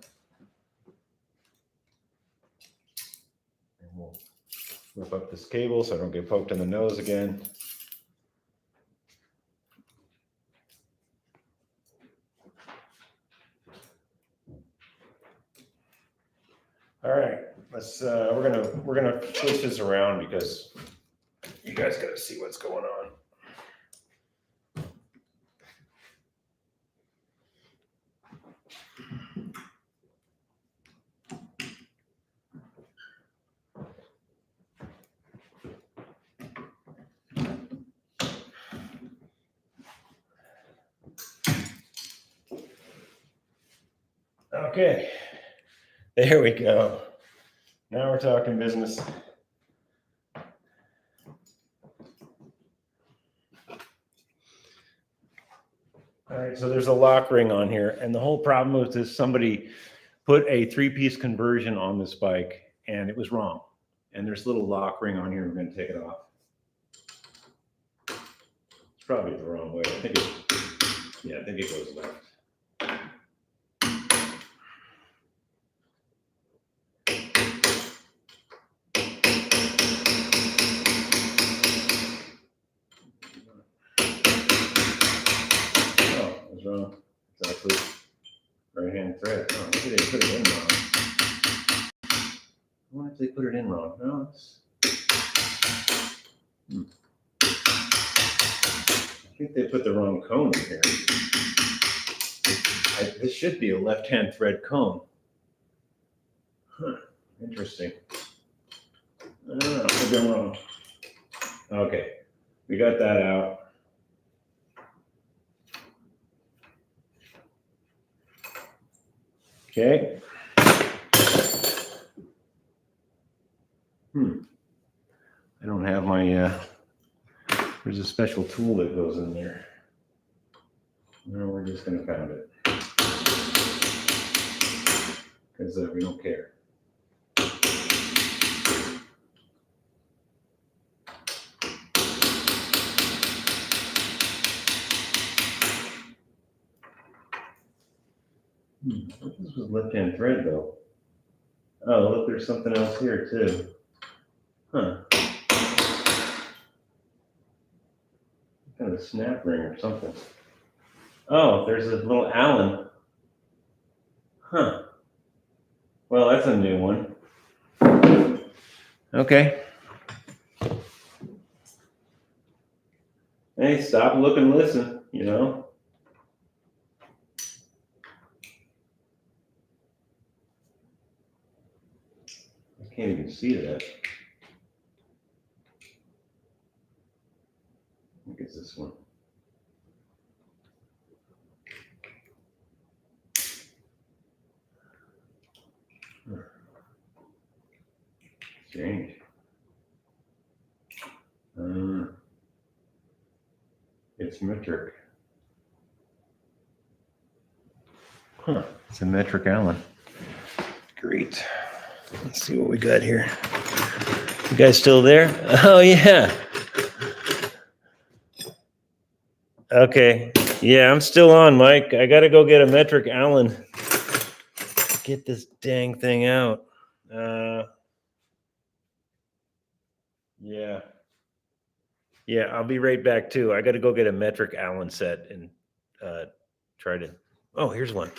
And we'll whip up this cable so I don't get poked in the nose again. All right, let's. We're gonna switch this around because you guys got to see what's going on. Okay, there we go. Now we're talking business. All right, so there's a lock ring on here, and the whole problem was this: somebody put a three-piece conversion on this bike, and it was wrong. And there's a little lock ring on here. We're going to take it off. It's probably the wrong way. I think it goes left. Oh, I was wrong. It's actually right-hand thread. Oh, maybe they put it in wrong. Why did they put it in wrong? No, it's. I think they put the wrong cone in here. This should be a left-hand thread cone. Huh, interesting. I've been wrong. Okay, we got that out. Okay. I don't have my, there's a special tool that goes in there. No, we're just going to pound it. Because we don't care. This was left-hand thread, though. Oh, look, there's something else here, too. Huh. Kind of a snap ring or something. Oh, there's a little Allen. Huh. Well, that's a new one. Okay. Hey, stop, look, and listen, you know? I can't even see that. Look at this one. Strange. It's metric. Huh. It's a metric Allen. Great. Let's see what we got here. You guys still there? Oh, yeah. Okay. Yeah, I'm still on, Mike. I got to go get a metric Allen. Get this dang thing out. Yeah. Yeah, I'll be right back too. I got to go get a metric Allen set and try to. Oh, here's one.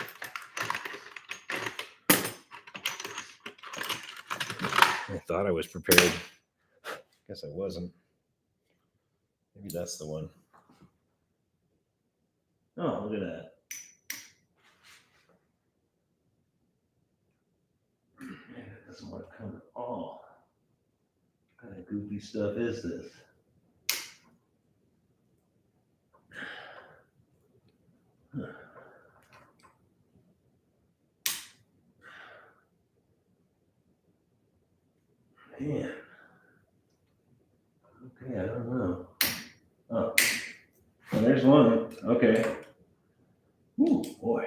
I thought I was prepared. Guess I wasn't. Maybe that's the one. Oh, look at that. Man, that doesn't want to come at all. What kind of goofy stuff is this? Man. Okay, I don't know. Oh, well, there's one. Okay. Ooh, boy.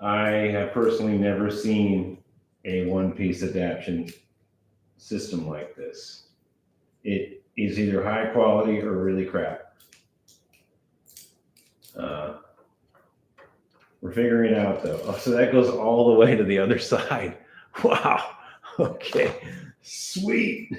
I have personally never seen a one-piece adaptation system like this. It is either high quality or really crap. We're figuring it out though. Oh, so that goes all the way to the other side. Wow. Okay. Sweet.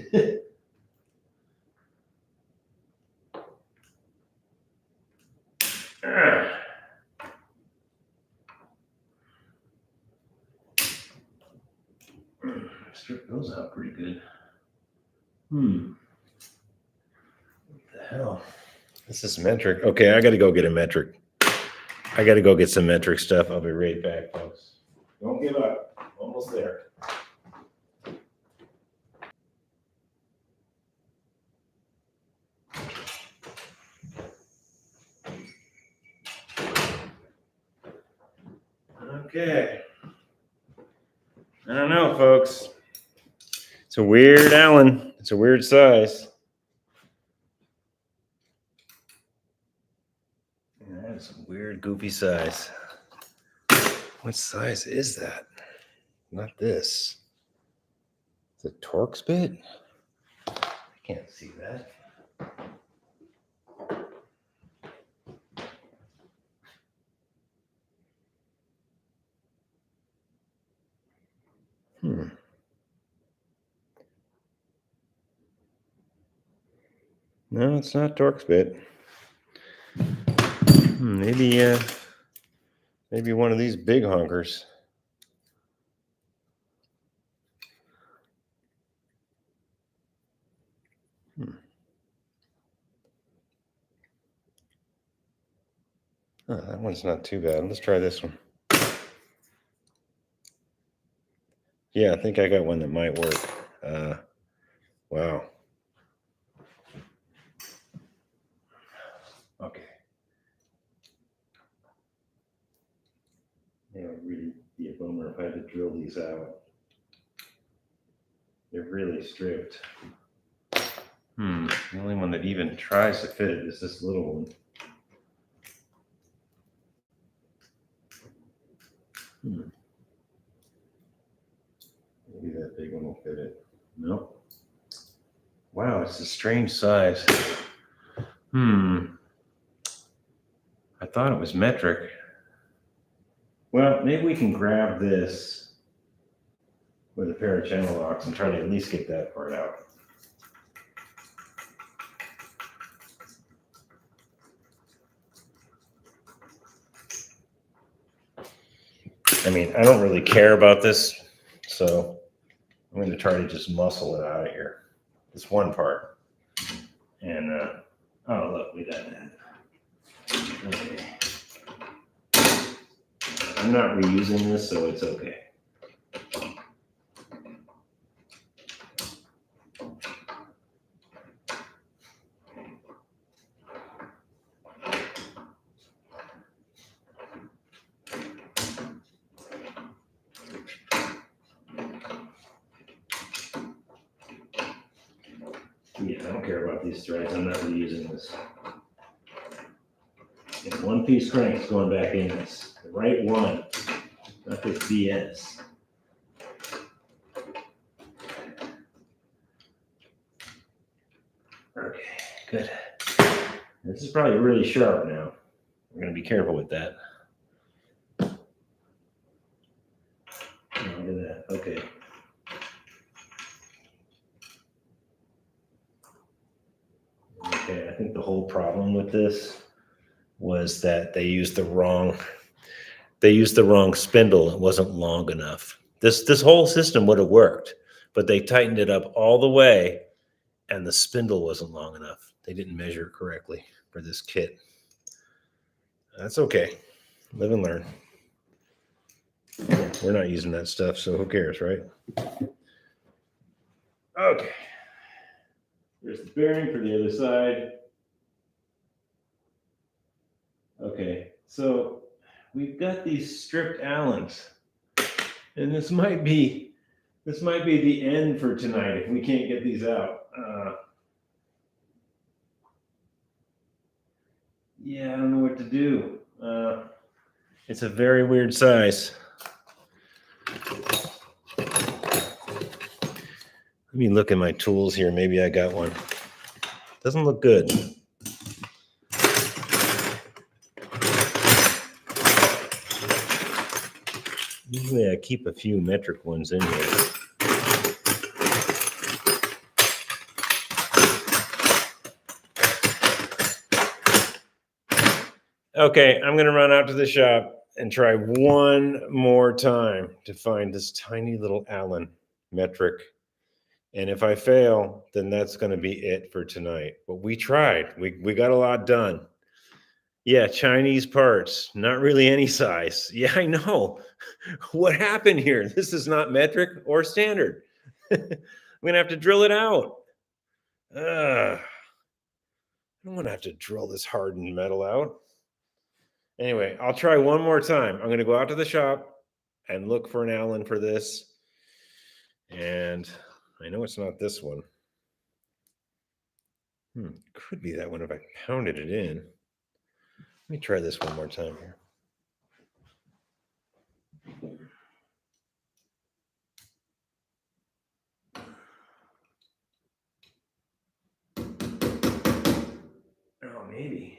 Strip those out pretty good. What the hell? This is metric. Okay, I got to go get a metric. I got to go get some metric stuff. I'll be right back, folks. Don't give up. Almost there. Okay. I don't know, folks. It's a weird Allen. It's a weird size. Yeah, that's a weird, goofy size. What size is that? Not this. It's a Torx bit? I can't see that. No, it's not Torx bit. Maybe one of these big honkers. Oh, that one's not too bad. Let's try this one. Yeah, I think I got one that might work. Wow. Okay. Yeah, it would really be a bummer if I had to drill these out. They're really stripped. The only one that even tries to fit it is this little one. Maybe that big one will fit it. Nope. Wow, it's a strange size. I thought it was metric. Well, maybe we can grab this with a pair of channel locks and try to at least get that part out. I mean, I don't really care about this, so I'm going to try to just muscle it out of here. this one part. And, oh, look, we got that. Okay. I'm not reusing this, so it's okay. Yeah, I don't care about these threads. I'm not reusing this. It's one piece cranks going back in this. The right one. Not this BS. Okay, good. This is probably really sharp now. We're going to be careful with that. Oh, look at that. Okay. Okay, I think the whole problem with this was that they used the wrong spindle. It wasn't long enough. This whole system would have worked, but they tightened it up all the way and the spindle wasn't long enough. They didn't measure it correctly for this kit. That's okay. Live and learn. We're not using that stuff, so who cares, right? Okay. There's the bearing for the other side. Okay, so we've got these stripped Allens, and this might be the end for tonight if we can't get these out. Yeah, I don't know what to do. It's a very weird size. Let me look at my tools here. Maybe I got one. Doesn't look good. Usually I keep a few metric ones in here. Okay, I'm gonna run out to the shop and try one more time to find this tiny little Allen metric. And if I fail, then that's gonna be it for tonight. But we tried, we got a lot done. Yeah, Chinese parts, not really any size. Yeah, I know. What happened here? This is not metric or standard. I'm gonna have to drill it out. I don't want to have to drill this hardened metal out. Anyway, I'll try one more time. I'm going to go out to the shop and look for an Allen for this. And I know it's not this one. Could be that one if I pounded it in. Let me try this one more time here. Oh, maybe.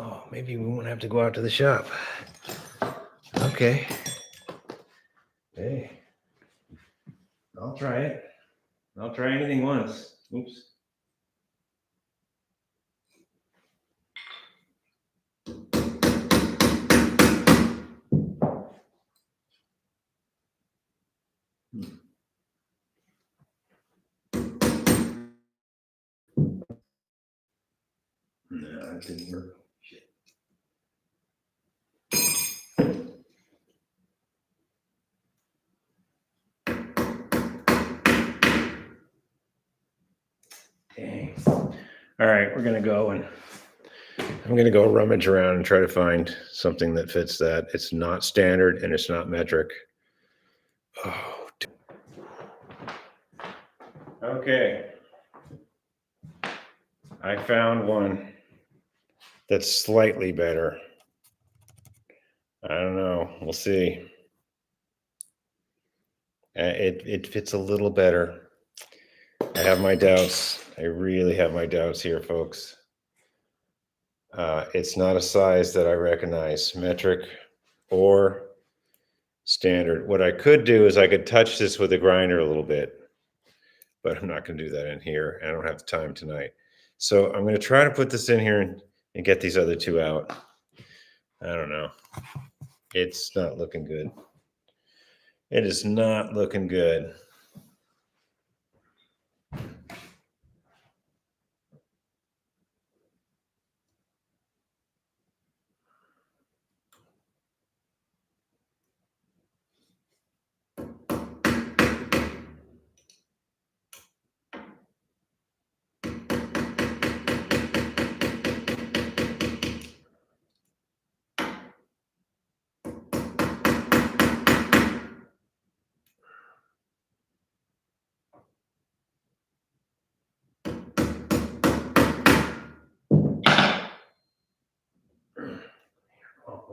Oh, maybe we won't have to go out to the shop. Okay. Hey, I'll try it. I'll try anything once. Oops. No, it didn't work. Shit. Dang. All right, we're gonna go and I'm gonna go rummage around and try to find something that fits that. It's not standard and it's not metric. Oh. Okay. I found one that's slightly better. I don't know. We'll see. It fits a little better. I have my doubts. I really have my doubts here, folks. It's not a size that I recognize, metric or standard. What I could do is I could touch this with a grinder a little bit, but I'm not going to do that in here. I don't have the time tonight. So I'm going to try to put this in here and get these other two out. I don't know. It's not looking good. It is not looking good.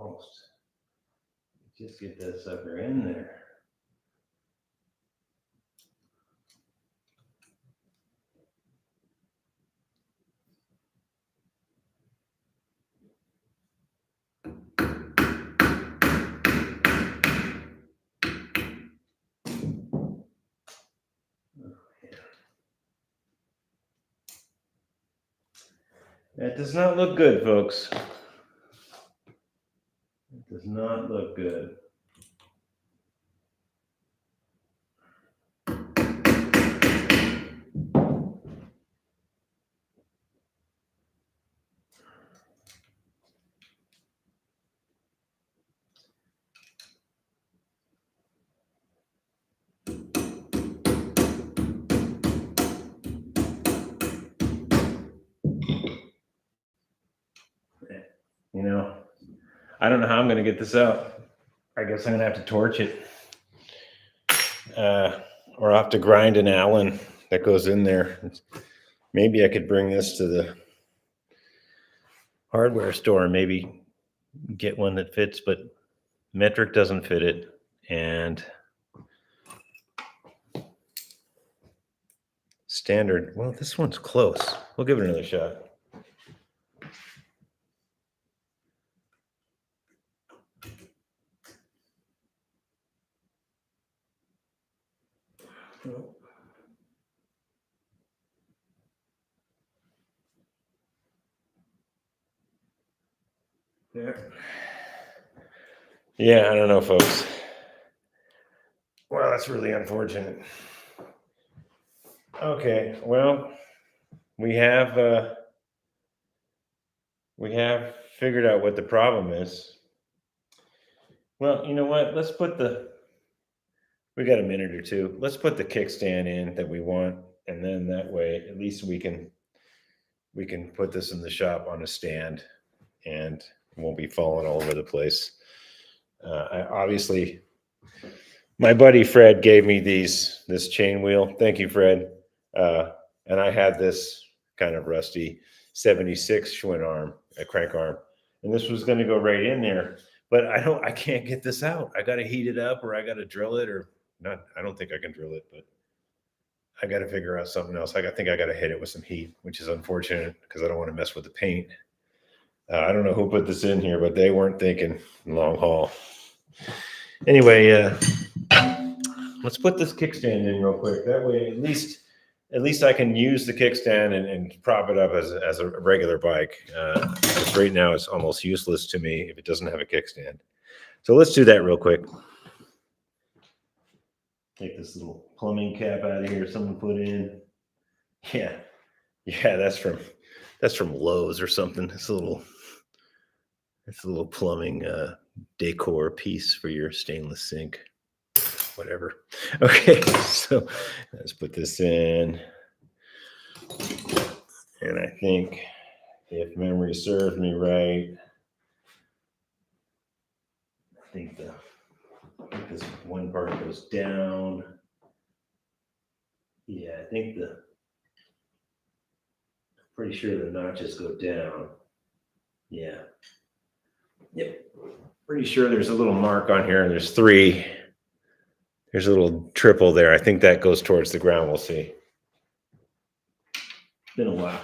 almost. Just get that sucker in there. That does not look good, folks. It does not look good. You know, I don't know how I'm going to get this out. I guess I'm going to have to torch it. Or I'll have to grind an Allen that goes in there. Maybe I could bring this to the hardware store and maybe get one that fits, but metric doesn't fit it. And standard, well, this one's close. We'll give it another shot. Yeah, I don't know, folks. Well, that's really unfortunate. Okay, well, we have figured out what the problem is. Well, you know what? Let's put we got a minute or two. Let's put the kickstand in that we want, and then that way, at least we can put this in the shop on a stand, and it won't be falling all over the place. Obviously, my buddy Fred gave me this chain wheel. Thank you, Fred. And I had this kind of rusty 76 Schwinn arm, a crank arm, and this was going to go right in there. But I can't get this out. I got to heat it up, or I got to drill it, or not. I don't think I can drill it, but I got to figure out something else. I think I got to hit it with some heat, which is unfortunate because I don't want to mess with the paint. I don't know who put this in here, but they weren't thinking long haul. Anyway, let's put this kickstand in real quick. That way, at least I can use the kickstand and prop it up as a regular bike. Because right now it's almost useless to me if it doesn't have a kickstand. So let's do that real quick. Take this little plumbing cap out of here someone put in. Yeah, that's from Lowe's or something. It's a little plumbing decor piece for your stainless sink. Whatever. Okay, so let's put this in. And I think, if memory serves me right, I think this one part goes down. Yeah, pretty sure the notches go down. Yeah. Yep. Pretty sure there's a little mark on here, and there's three. There's a little triple there. I think that goes towards the ground. We'll see. It's been a while.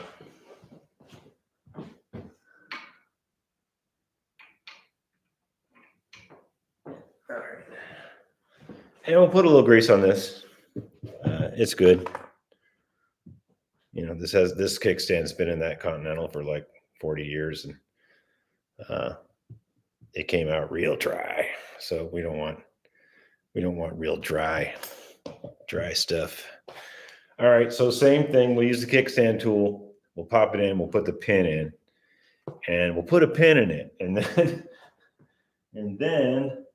All right. And we'll put a little grease on this. It's good. You know, this kickstand's been in that Continental for like 40 years, and it came out real dry. So we don't want real dry stuff. All right, so same thing. We'll use the kickstand tool. We'll pop it in. We'll put the pin in, and we'll put a pin in it, and then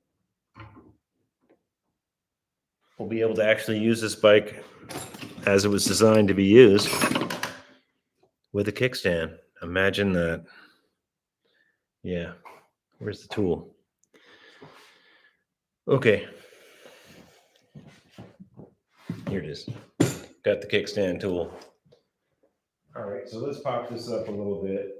we'll be able to actually use this bike as it was designed to be used with a kickstand. Imagine that. Yeah. Where's the tool? Okay. Here it is. Got the kickstand tool. All right, so let's pop this up a little bit.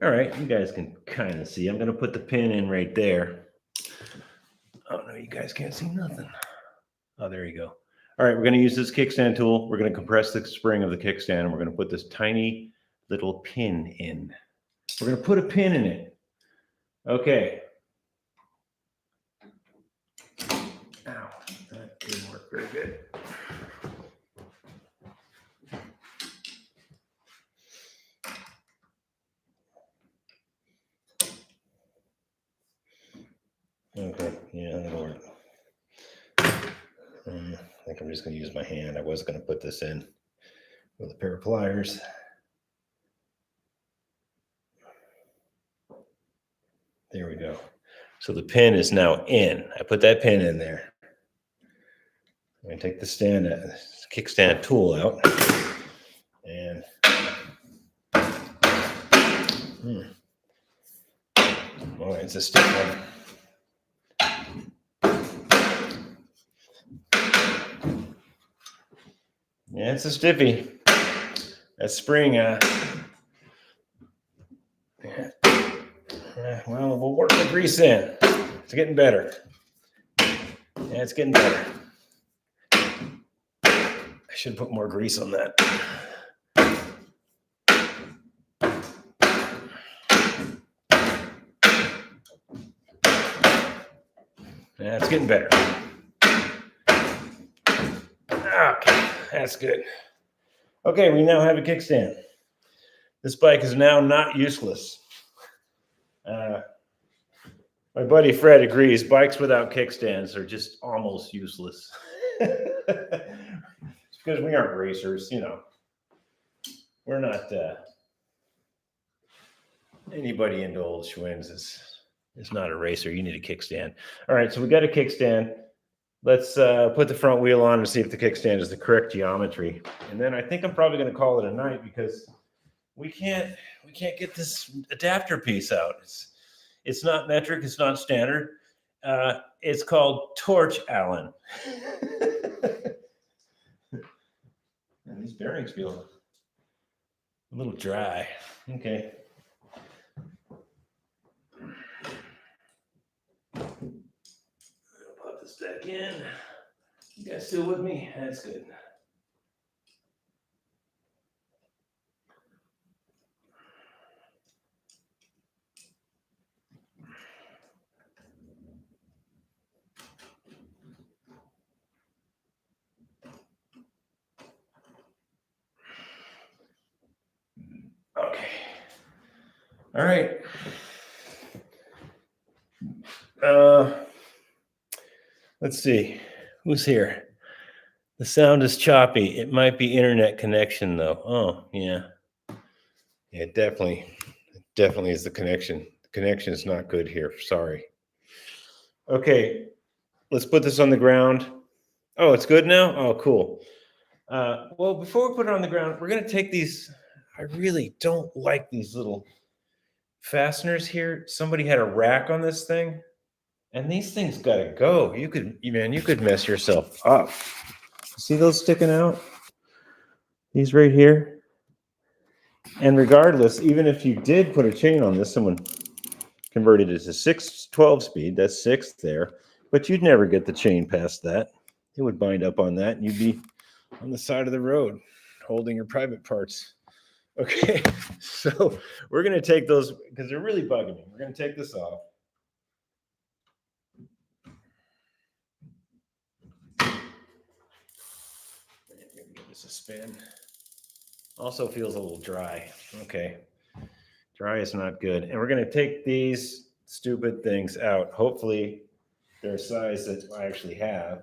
All right, you guys can kind of see. I'm going to put the pin in right there. Oh, no, you guys can't see nothing. Oh, there you go. All right, we're going to use this kickstand tool. We're going to compress the spring of the kickstand, and we're going to put this tiny little pin in. We're going to put a pin in it. Okay. Ow, that didn't work very good. Okay, yeah, that'll work. I think I'm just going to use my hand. I was going to put this in with a pair of pliers. There we go. So the pin is now in. I put that pin in there. I'm going to take the kickstand tool out. And boy, it's a stiff one. Yeah, it's a stiffy. That spring, yeah. Well, we'll work the grease in. It's getting better. Yeah, it's getting better. I should put more grease on that. Yeah, it's getting better. Okay, that's good. Okay, we now have a kickstand. This bike is now not useless. My buddy Fred agrees, bikes without kickstands are just almost useless. It's because we aren't racers, you know. We're not, anybody into old Schwinns is not a racer. You need a kickstand. All right, so we got a kickstand. Let's put the front wheel on and see if the kickstand is the correct geometry. And then I think I'm probably going to call it a night because we can't get this adapter piece out. It's not metric. It's not standard. It's called torch Allen. And these bearings feel a little dry. Okay. Pop this back in. You guys still with me? That's good. Okay. All right. Let's see. Who's here? The sound is choppy. It might be internet connection, though. Oh, yeah. Yeah, definitely is the connection. The connection is not good here. Sorry. Okay. Let's put this on the ground. Oh, it's good now? Oh, cool. Well, before we put it on the ground, we're going to take these. I really don't like these little fasteners here. Somebody had a rack on this thing, and these things got to go. You could mess yourself up. See those sticking out? These right here? And regardless, even if you did put a chain on this, someone converted it to 612 speed, that's 6 there, but you'd never get the chain past that. It would bind up on that, and you'd be on the side of the road holding your private parts. Okay, so we're going to take those because they're really bugging me. We're going to take this off. Give this a spin. Also feels a little dry. Okay, dry is not good. And we're going to take these stupid things out. Hopefully they're a size that I actually have.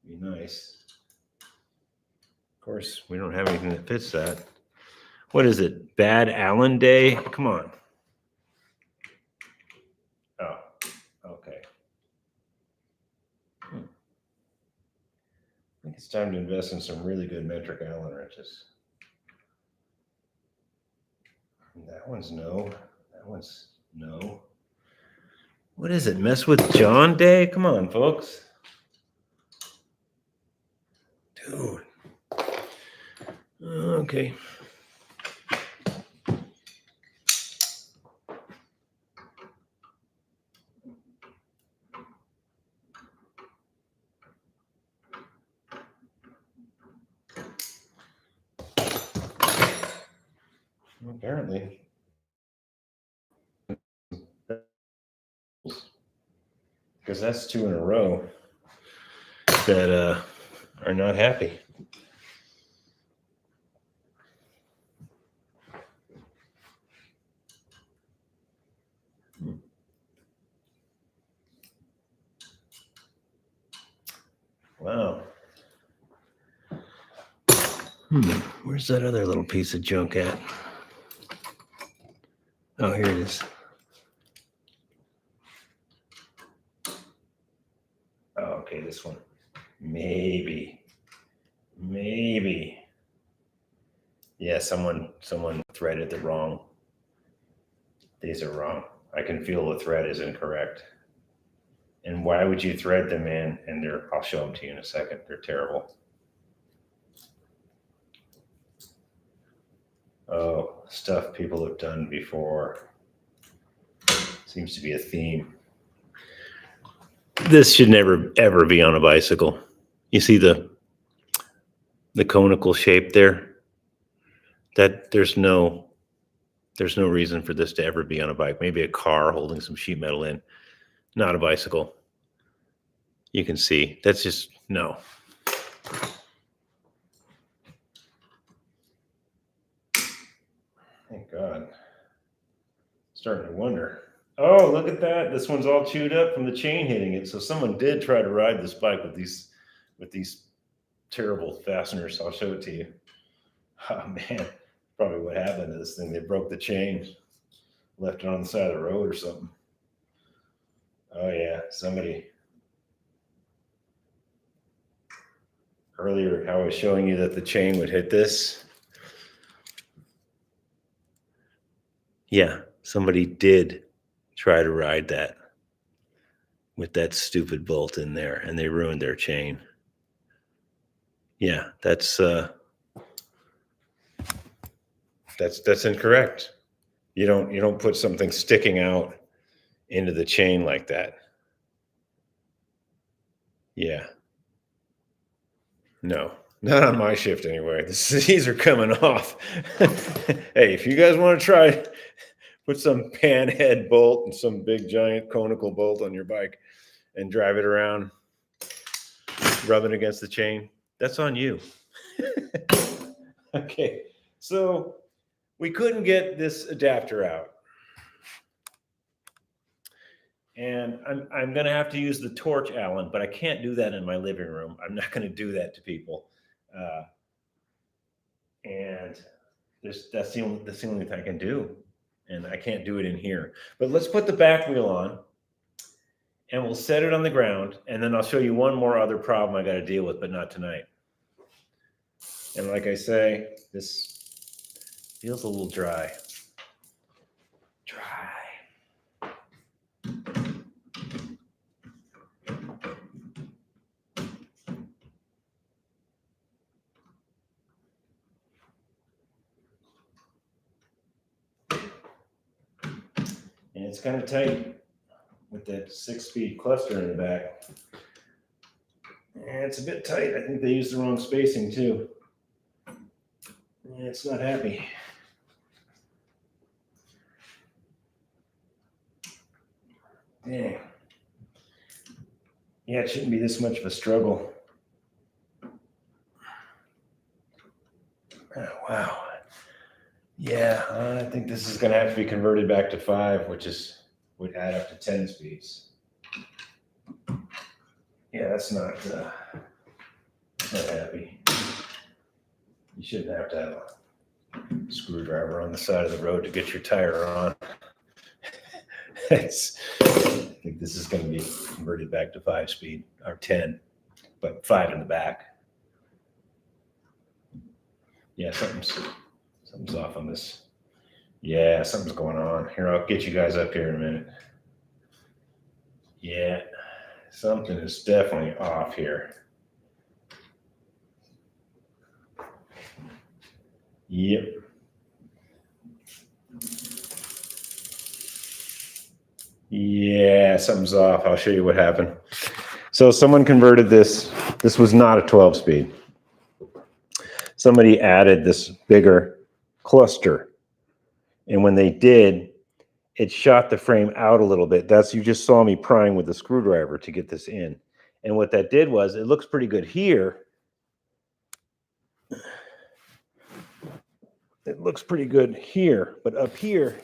Be nice. Of course, we don't have anything that fits that. What is it? Bad Allen Day? Come on. Oh, okay. I think it's time to invest in some really good metric Allen wrenches. That one's no. That one's no. What is it? Mess with John Day? Come on, folks. Dude. Okay. Apparently. Because that's 2 in a row that are not happy. Wow. Where's that other little piece of junk at? Oh, here it is. Oh, okay, this one. Maybe. Yeah, someone threaded the wrong. These are wrong. I can feel the thread is incorrect. And why would you thread them in? And I'll show them to you in a second. They're terrible. Oh, stuff people have done before. Seems to be a theme. This should never, ever be on a bicycle. You see the conical shape there? That there's no reason for this to ever be on a bike. Maybe a car holding some sheet metal in, not a bicycle. You can see that's just no. Thank God. Starting to wonder. Oh, look at that. This one's all chewed up from the chain hitting it. So someone did try to ride this bike with these terrible fasteners. I'll show it to you. Oh man, probably what happened to this thing. They broke the chain, left it on the side of the road or something. Oh yeah, somebody. Earlier, I was showing you that the chain would hit this. Yeah, somebody did try to ride that with that stupid bolt in there, and they ruined their chain. Yeah, that's incorrect. You don't put something sticking out into the chain like that. Yeah. No, not on my shift anyway. These are coming off. Hey, if you guys want to try, put some pan head bolt and some big giant conical bolt on your bike and drive it around, rub it against the chain. That's on you. Okay, so we couldn't get this adapter out. And I'm going to have to use the torch Allen, but I can't do that in my living room. I'm not going to do that to people. And that's the only thing I can do. And I can't do it in here. But let's put the back wheel on and we'll set it on the ground. And then I'll show you one more other problem I got to deal with, but not tonight. And like I say, this feels a little dry. And it's kind of tight with that 6-speed cluster in the back. And it's a bit tight. I think they used the wrong spacing too. And it's not happy. Dang. Yeah, it shouldn't be this much of a struggle. Oh, wow. Yeah, I think this is going to have to be converted back to 5, which would add up to 10 speeds. Yeah, that's not happy. You shouldn't have to have a screwdriver on the side of the road to get your tire on. I think this is going to be converted back to 5 speed or 10, but 5 in the back. Yeah, something's off on this. Yeah, something's going on. Here, I'll get you guys up here in a minute. Yeah, something is definitely off here. Yep. Yeah, something's off. I'll show you what happened. So someone converted this. This was not a 12-speed. Somebody added this bigger cluster And when they did, it shot the frame out a little bit. That's, you just saw me prying with the screwdriver to get this in. And what that did was, it looks pretty good here. It looks pretty good here, but up here,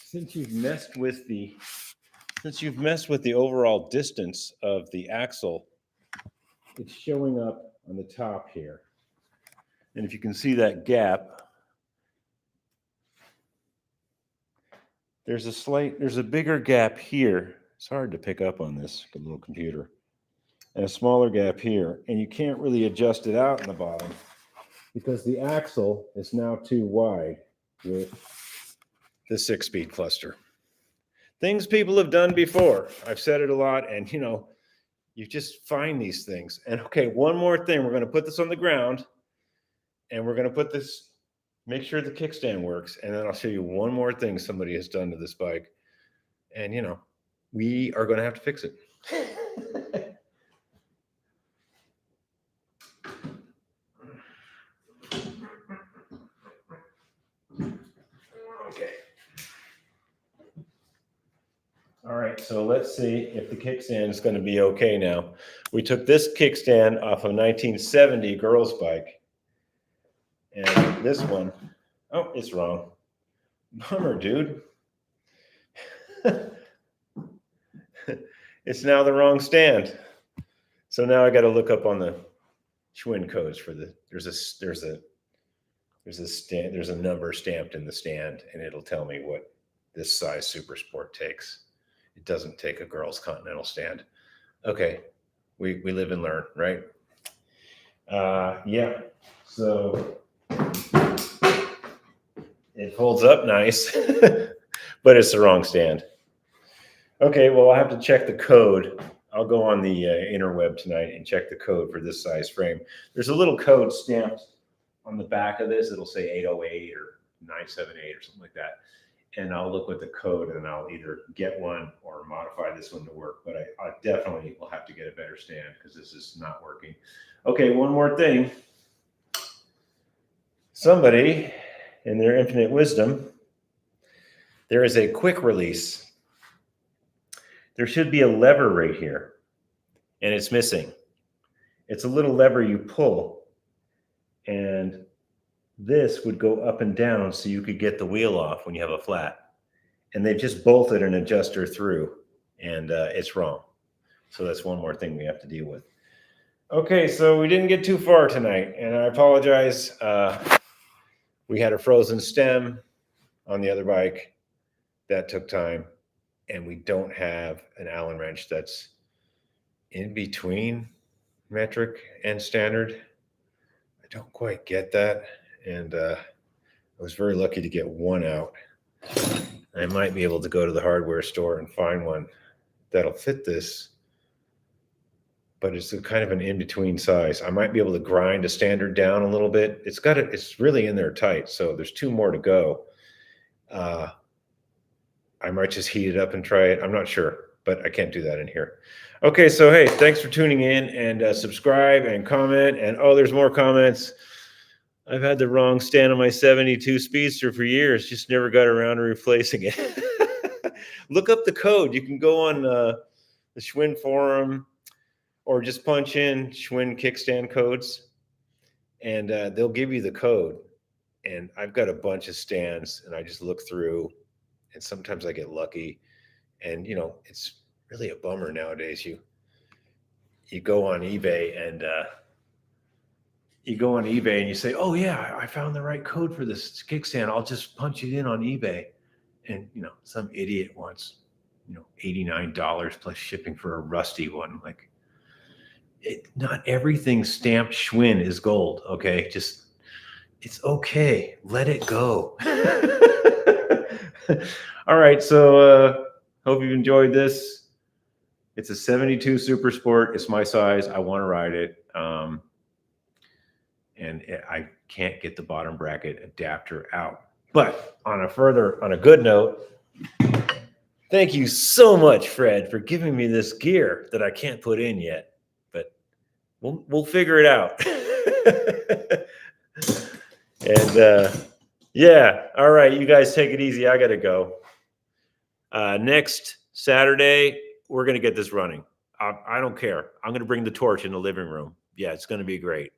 since you've messed with the overall distance of the axle, it's showing up on the top here. And if you can see that gap, there's a bigger gap here. It's hard to pick up on this little computer. And a smaller gap here. And you can't really adjust it out in the bottom because the axle is now too wide with the 6-speed cluster. Things people have done before. I've said it a lot, and you just find these things. And okay, one more thing. We're going to put this on the ground, and we're going to put this, make sure the kickstand works, and then I'll show you one more thing somebody has done to this bike. And we are going to have to fix it. Okay. All right, so let's see if the kickstand is going to be okay now. We took this kickstand off a 1970 girls' bike. And this one, oh, it's wrong. Bummer, dude. It's now the wrong stand. So now I got to look up on the Schwinn codes for the, there's a number stamped in the stand, and it'll tell me what this size Super Sport takes. It doesn't take a girl's Continental stand. Okay, we live and learn, right? Yeah, so it folds up nice, but it's the wrong stand. Okay, well, I'll have to check the code. I'll go on the interweb tonight and check the code for this size frame. There's a little code stamped on the back of this. It'll say 808 or 978 or something like that. And I'll look with the code, and I'll either get one or modify this one to work. But I definitely will have to get a better stand because this is not working. Okay, one more thing. Somebody, in their infinite wisdom, there is a quick release. There should be a lever right here, and it's missing. It's a little lever you pull, and this would go up and down so you could get the wheel off when you have a flat. And they've just bolted an adjuster through, and it's wrong. So that's one more thing we have to deal with. Okay, so we didn't get too far tonight, and I apologize. We had a frozen stem on the other bike. That took time. And we don't have an Allen wrench that's in between metric and standard. I don't quite get that. And I was very lucky to get one out. I might be able to go to the hardware store and find one that'll fit this, but it's a kind of an in-between size. I might be able to grind a standard down a little bit. It's really in there tight, so there's 2 more to go. I might just heat it up and try it. I'm not sure, but I can't do that in here. Okay, so hey, thanks for tuning in, and subscribe and comment. And oh, there's more comments. I've had the wrong stand on my 72 Speedster for years, just never got around to replacing it. Look up the code. You can go on the Schwinn forum or just punch in Schwinn kickstand codes, and they'll give you the code. And I've got a bunch of stands, and I just look through, and sometimes I get lucky. And, it's really a bummer nowadays. You go on eBay and you say, oh yeah, I found the right code for this kickstand. I'll just punch it in on eBay. And, some idiot wants, $89 plus shipping for a rusty one. Like, not everything stamped Schwinn is gold. Okay. It's okay. Let it go. All right. So, hope you've enjoyed this. It's a 72 Super Sport. It's my size. I want to ride it. And I can't get the bottom bracket adapter out. But on a good note, thank you so much, Fred, for giving me this gear that I can't put in yet. But we'll figure it out. And Yeah. All right. You guys take it easy. I got to go. Next Saturday, we're going to get this running. I don't care. I'm going to bring the torch in the living room. Yeah, it's going to be great.